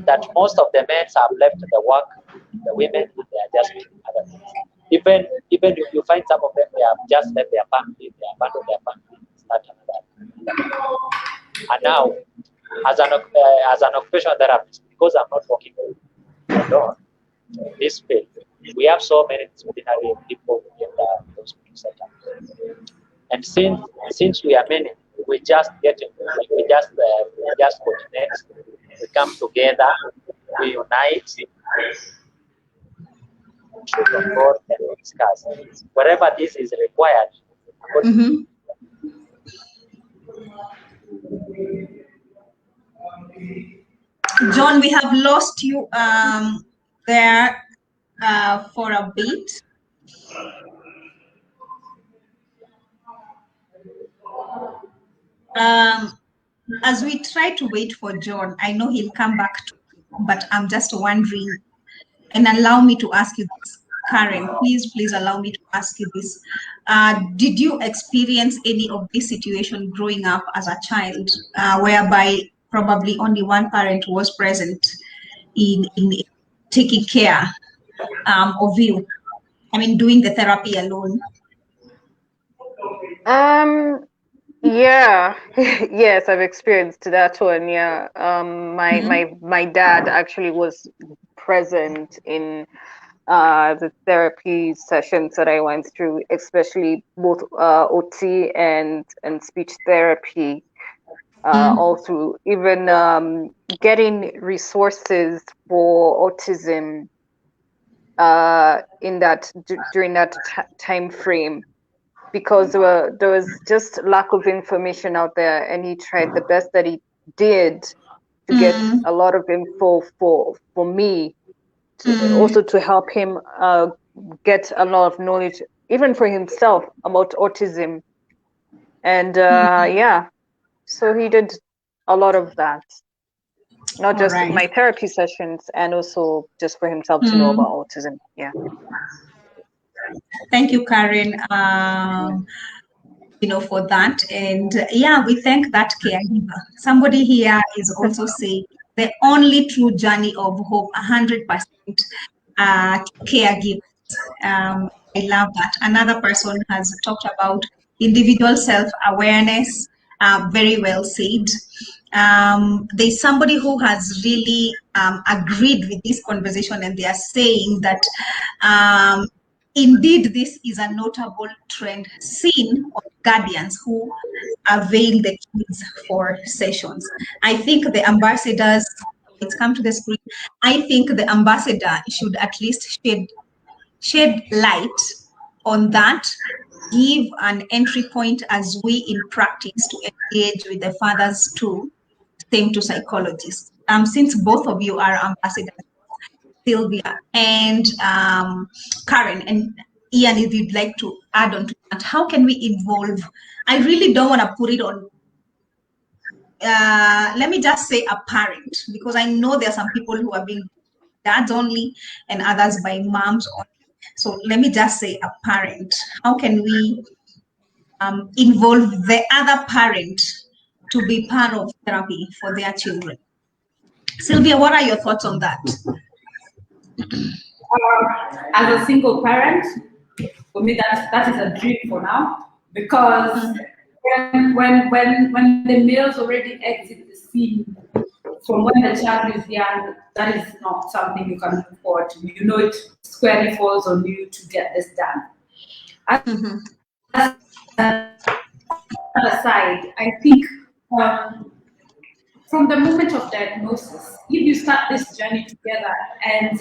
That most of the men have left the work, the women, and they are just doing other things. Even if you find some of them, they have just left their family, they abandoned their family, start another. And now, as an occupational therapist, because I'm not working alone in this field, we have so many disciplinary people in the hospital setup. And since we are many, we just coordinate, we come together, we unite, truth on board, and we discuss. Wherever this is required, John, we have lost you there for a bit. As we try to wait for John, I know he'll come back, but I'm just wondering, and allow me to ask you this, Karen, please allow me to ask you this. Did you experience any of this situation growing up as a child, whereby probably only one parent was present in taking care of you? I mean, doing the therapy alone. Yeah, yes, I've experienced that one. Yeah. My dad actually was present in the therapy sessions that I went through, especially both OT and speech therapy, all through, even getting resources for autism in that during that time frame, because there was just lack of information out there, and he tried the best that he did to get a lot of info for me, also to help him get a lot of knowledge, even for himself, about autism. And yeah, so he did a lot of that, not just my therapy sessions, and also just for himself to know about autism. Yeah. Thank you, Karen. For that. And yeah, we thank that caregiver. Somebody here is also saying the only true journey of hope, 100% caregivers. I love that. Another person has talked about individual self-awareness. Very well said. There's somebody who has really agreed with this conversation, and they are saying that indeed, this is a notable trend seen of guardians who avail the kids for sessions. I think the ambassadors, it's come to the screen, I think the ambassador should at least shed light on that, give an entry point as we in practice to engage with the fathers too, same to psychologists. Since both of you are ambassadors, Sylvia and Karen, and Ian, if you'd like to add on to that, how can we involve? I really don't want to put it on, let me just say a parent, because I know there are some people who are being dads only and others by moms only. So let me just say a parent. How can we involve the other parent to be part of therapy for their children? Sylvia, what are your thoughts on that? As a single parent, for me that is a dream for now, because when the males already exit the scene from when the child is young, that is not something you can look forward to. You know, it squarely falls on you to get this done. Aside, I think from the moment of diagnosis, if you start this journey together and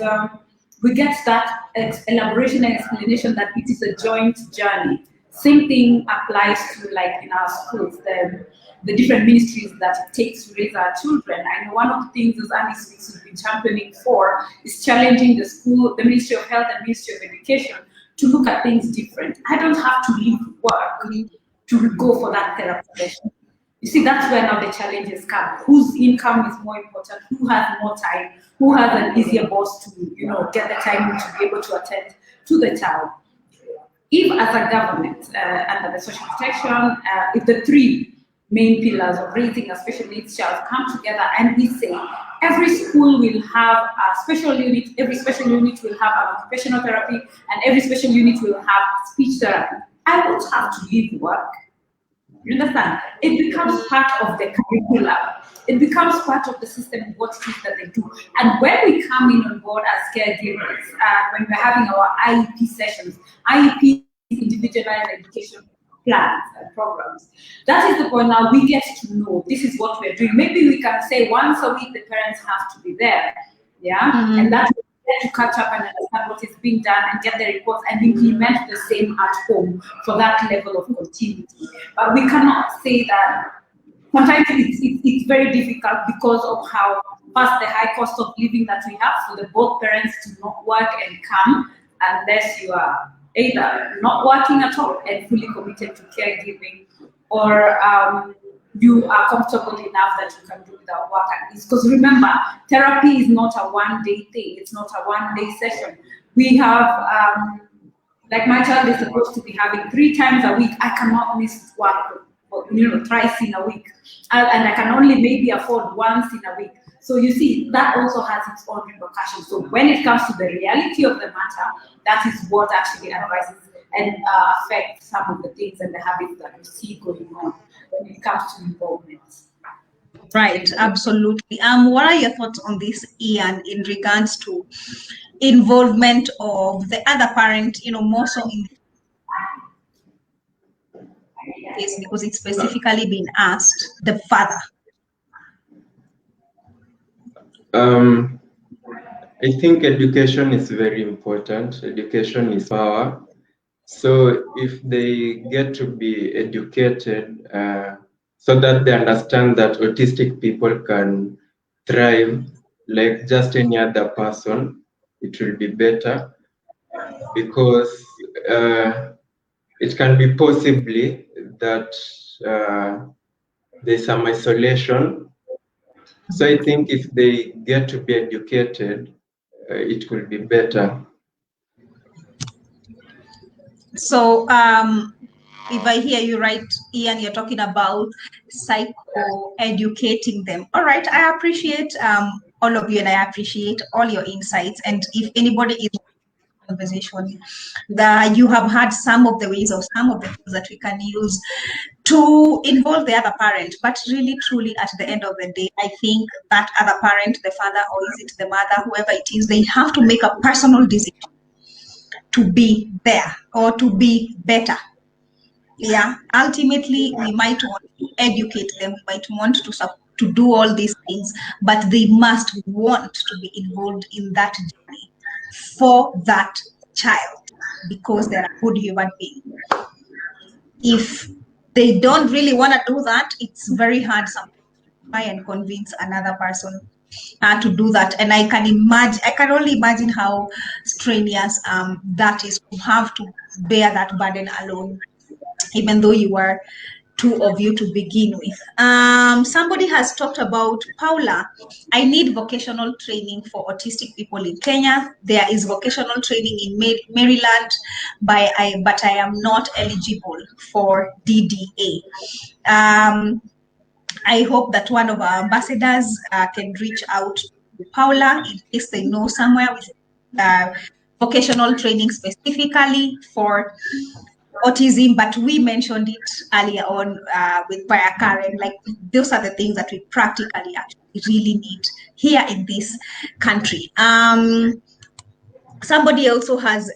we get that elaboration and explanation that it is a joint journey. Same thing applies to, like, in our schools, the different ministries that it takes to raise our children. I know one of the things as Annie Speaks has been championing for is challenging the school, the Ministry of Health and Ministry of Education to look at things different. I don't have to leave work to go for that therapy session. You see, that's where now the challenges come. Whose income is more important? Who has more time? Who has an easier boss to, get the time to be able to attend to the child? If, as a government, under the social protection, if the three main pillars of raising a special needs child come together and we say every school will have a special unit, every special unit will have an occupational therapy, and every special unit will have speech therapy, I won't have to leave work. You understand? It becomes part of the curriculum. It becomes part of the system, what it is that they do. And when we come in on board as caregivers, when we're having our IEP sessions, IEP individualized education plans and programs, that is the point now we get to know this is what we're doing. Maybe we can say once a week the parents have to be there, and that to catch up and understand what is being done and get the reports and implement the same at home for that level of continuity. But we cannot say that. Sometimes it's very difficult because of how fast the high cost of living that we have for the both parents to not work and come unless you are either not working at all and fully committed to caregiving, or you are comfortable enough that you can do without work at least. Because remember, therapy is not a one-day thing. It's not a one-day session. We have, like my child is supposed to be having 3 times a week. I cannot miss work, thrice in a week. And I can only maybe afford once in a week. So you see, that also has its own repercussions. So when it comes to the reality of the matter, that is what actually advises and affects some of the things and the habits that we see going on when it comes to involvement. Right, absolutely. What are your thoughts on this, Ian, in regards to involvement of the other parent, more so in this, because it's specifically been asked, the father? I think education is very important. Education is power. So if they get to be educated so that they understand that autistic people can thrive like just any other person, it will be better, because it can be possibly that there's some isolation. So I think if they get to be educated, it will be better. So if I hear you right, Ian, you're talking about psycho-educating them. All right, I appreciate all of you, and I appreciate all your insights. And if anybody is in the conversation, that you have had some of the ways or some of the things that we can use to involve the other parent, but really, truly, at the end of the day, I think that other parent, the father, or is it the mother, whoever it is, they have to make a personal decision to be there or to be better. Ultimately, we might want to educate them, we might want to do all these things, but they must want to be involved in that journey for that child, because they're a good human being. If they don't really want to do that, it's very hard sometimes to try and convince another person to do that. And I can only imagine how strenuous that is, to have to bear that burden alone, even though you were two of you to begin with. Somebody has talked about, Paula, I need vocational training for autistic people in Kenya. There is vocational training in Maryland, but I am not eligible for DDA. I hope that one of our ambassadors can reach out to Paula in case they know somewhere with vocational training specifically for autism. But we mentioned it earlier on with Prior Karen, like those are the things that we practically actually really need here in this country. Somebody also has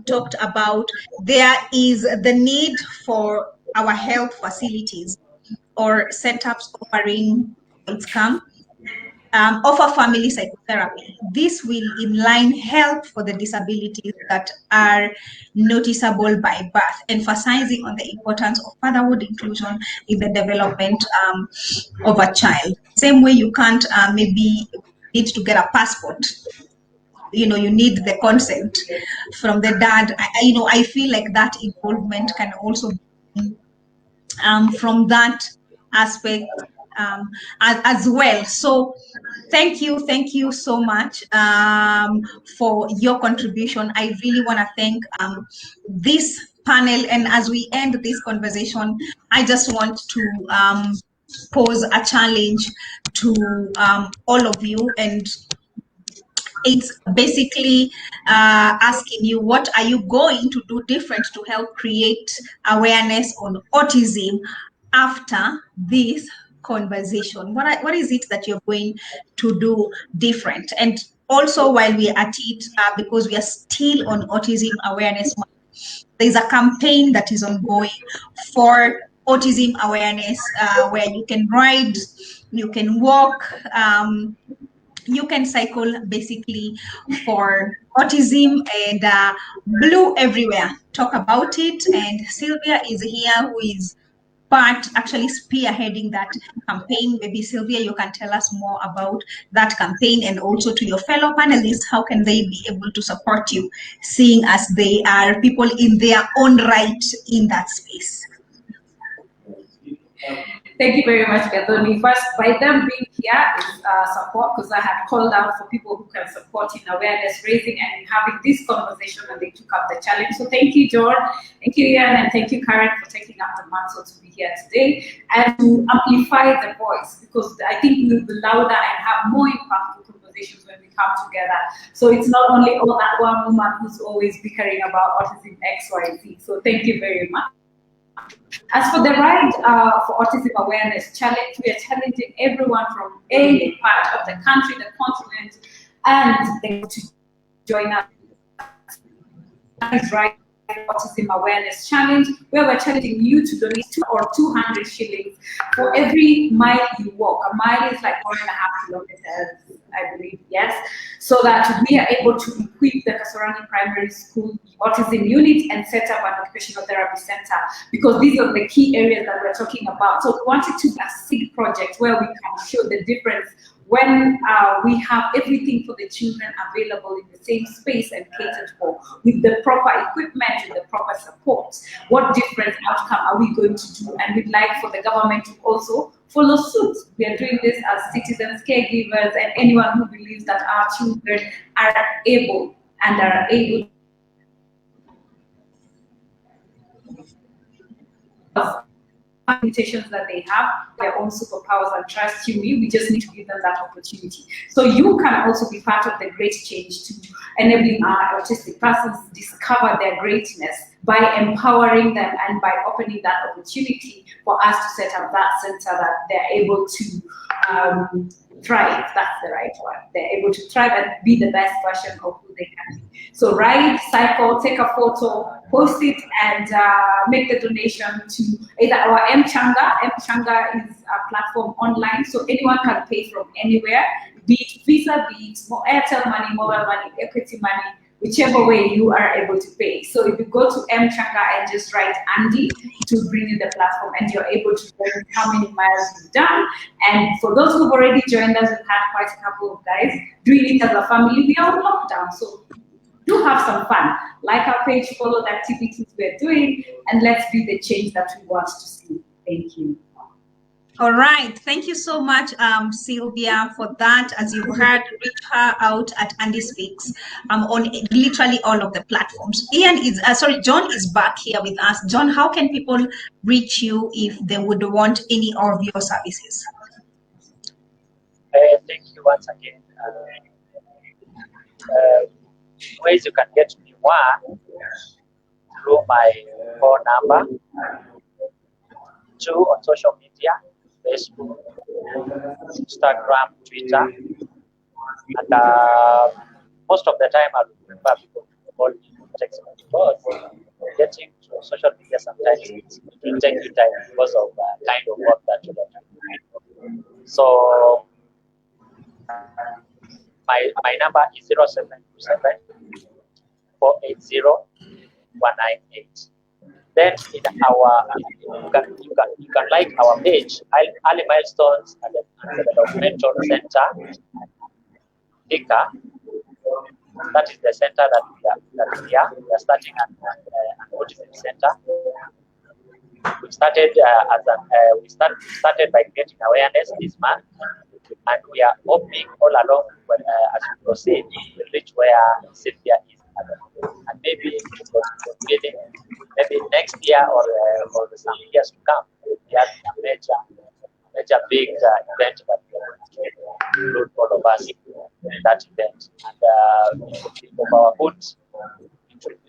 talked about there is the need for our health facilities or setups offering offer family psychotherapy. This will inline help for the disabilities that are noticeable by birth, emphasizing on the importance of fatherhood inclusion in the development of a child. Same way you can't maybe need to get a passport. You know, you need the consent from the dad. I feel like that involvement can also be from that aspect as well. So thank you so much for your contribution. I really want to thank this panel, and as we end this conversation, I just want to pose a challenge to all of you, and it's basically asking you, what are you going to do different to help create awareness on autism after this conversation? What is it that you're going to do different? And also, while we are at it, because we are still on Autism Awareness Month, there's a campaign that is ongoing for autism awareness, where you can ride, you can walk, you can cycle, basically for autism, and Blue Everywhere talk about it. And Sylvia is here, who is actually spearheading that campaign. Maybe Sylvia, you can tell us more about that campaign, and also to your fellow panelists, how can they be able to support you, seeing as they are people in their own right in that space? Thank you very much, Gathoni. First, by them being here is support, because I had called out for people who can support in awareness raising and in having this conversation, and they took up the challenge. So thank you, John, thank you, Ian, and thank you, Karen, for taking up the mantle to be here today and to amplify the voice, because I think we'll be louder and have more impactful conversations when we come together. So it's not only all that one woman who's always bickering about autism X, Y, Z. So thank you very much. As for the Ride for Autism Awareness Challenge, we are challenging everyone from any part of the country, the continent, and to join us. Ride Autism Awareness Challenge, where we're challenging you to donate 2 or 200 shillings for every mile you walk. A mile is like 1.5 kilometers, I believe, yes, so that we are able to equip the Kasarani Primary School Autism Unit and set up an occupational therapy center, because these are the key areas that we're talking about. So we wanted to be a seed project where we can show the difference when we have everything for the children available in the same space and catered for, with the proper equipment, with the proper support. What different outcome are we going to do? And we'd like for the government to also follow suit. We are doing this as citizens, caregivers, and anyone who believes that our children are able limitations that they have, their own superpowers, and trust you me, we just need to give them that opportunity. So you can also be part of the great change to enabling our autistic persons discover their greatness by empowering them and by opening that opportunity for us to set up that center that they're able to thrive. That's the right one. They're able to thrive and be the best version of who they can be. So ride, cycle, take a photo, post it, and make the donation to either our M-Changa. M-Changa is a platform online, so anyone can pay from anywhere, be it Visa, be it Airtel money, mobile money, equity money, whichever way you are able to pay. So if you go to Mchanga and just write Andy, it will bring you the platform and you're able to learn how many miles you've done. And for those who've already joined us, we've had quite a couple of guys doing it as a family. We are on lockdown, so do have some fun. Like our page, follow the activities we're doing, and let's be the change that we want to see. Thank you. All right. Thank you so much, Sylvia, for that. As you heard, reach her out at Andy Speaks on literally all of the platforms. John is back here with us. John, how can people reach you if they would want any of your services? Thank you once again. Ways you can get me, one, through my phone number, two, on social media, Facebook, Instagram, Twitter, and most of the time I prefer people to call me, text me, because getting to social media sometimes it will take you time because of the kind of work that you do. So my number is 0727 480 198. Then in you can like our page, Early Milestones and the Developmental Center, Thika. That is the center that we are starting an autism center. We started started by creating awareness this month, and we are hoping all along as we proceed, we'll reach where Cynthia is, and maybe maybe next year or some years to come, we have a major big event that we are going to include all of us in that event, and it will be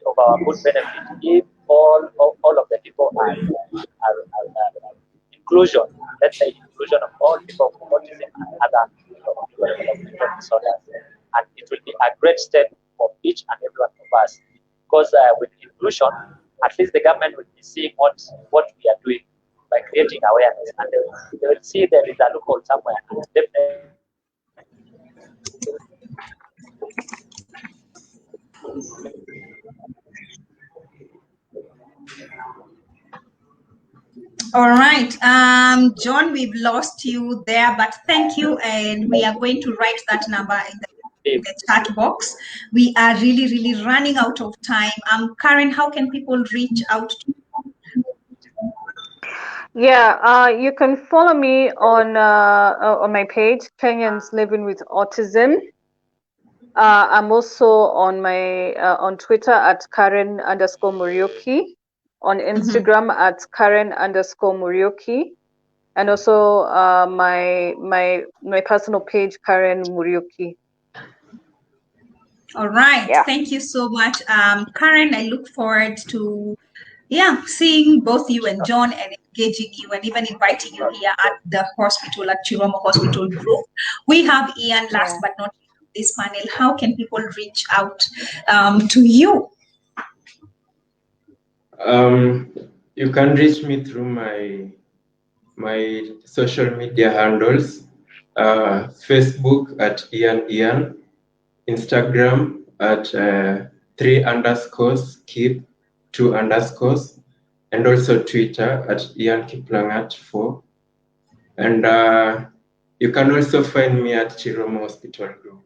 of our good benefit if all of the people are inclusion. Let's say inclusion of all people with autism and other developmental disorders, and it will be a great step for each and every one of us, because with inclusion, at least the government will be seeing what we are doing by creating awareness, and they will see there is a loophole somewhere, and definitely. All right, John, we've lost you there, but thank you, and we are going to write that number in the chat box. We are really running out of time. Karen, how can people reach out to you? Yeah, you can follow me on my page, Kenyans Living with Autism. I'm also on my on Twitter at Karen_Muriuki, on Instagram at Karen_Muriuki, and also my personal page, Karen Muriuki. All right, Thank you so much, Karen. I look forward to seeing both you and John and engaging you and even inviting you here at the hospital, at Chiromo Hospital Group. We have Ian, last but not least, this panel. How can people reach out to you? You can reach me through my social media handles, Facebook at Ian, Instagram at 3_keep 2_, and also Twitter at Ian Kiplangat 4. And you can also find me at Chiromo Hospital Group.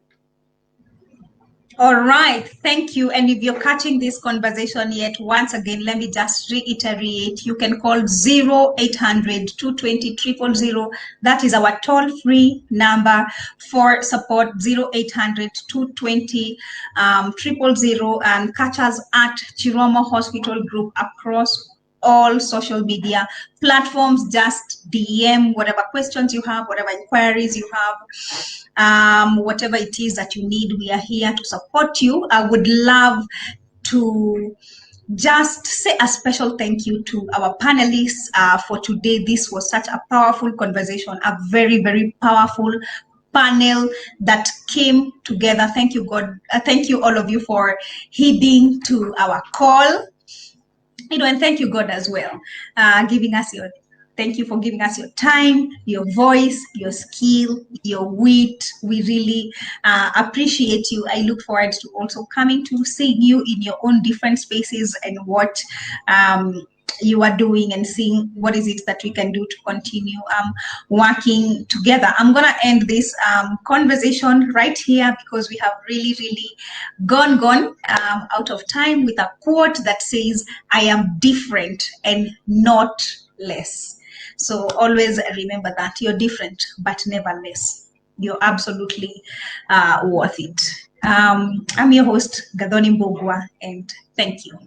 All right, thank you. And if you're catching this conversation yet, once again, let me just reiterate, you can call 0800 220 000. That is our toll-free number for support, 0800 220 000, and catch us at Chiromo Hospital Group across all social media platforms. Just DM whatever questions you have, whatever inquiries you have, whatever it is that you need. We are here to support you. I would love to just say a special thank you to our panelists for today. This was such a powerful conversation, a very powerful panel that came together. Thank you, God. Thank you, all of you, for heeding to our call. And thank you, God, as well, giving us your Thank you for giving us your time, your voice, your skill, your wit. We really appreciate you. I look forward to also coming to seeing you in your own different spaces and what you are doing, and seeing what is it that we can do to continue working together. I'm going to end this conversation right here because we have really gone out of time with a quote that says, I am different and not less. So always remember that you're different, but never less. You're absolutely worth it. I'm your host, Gadoni Mbogwa, and thank you.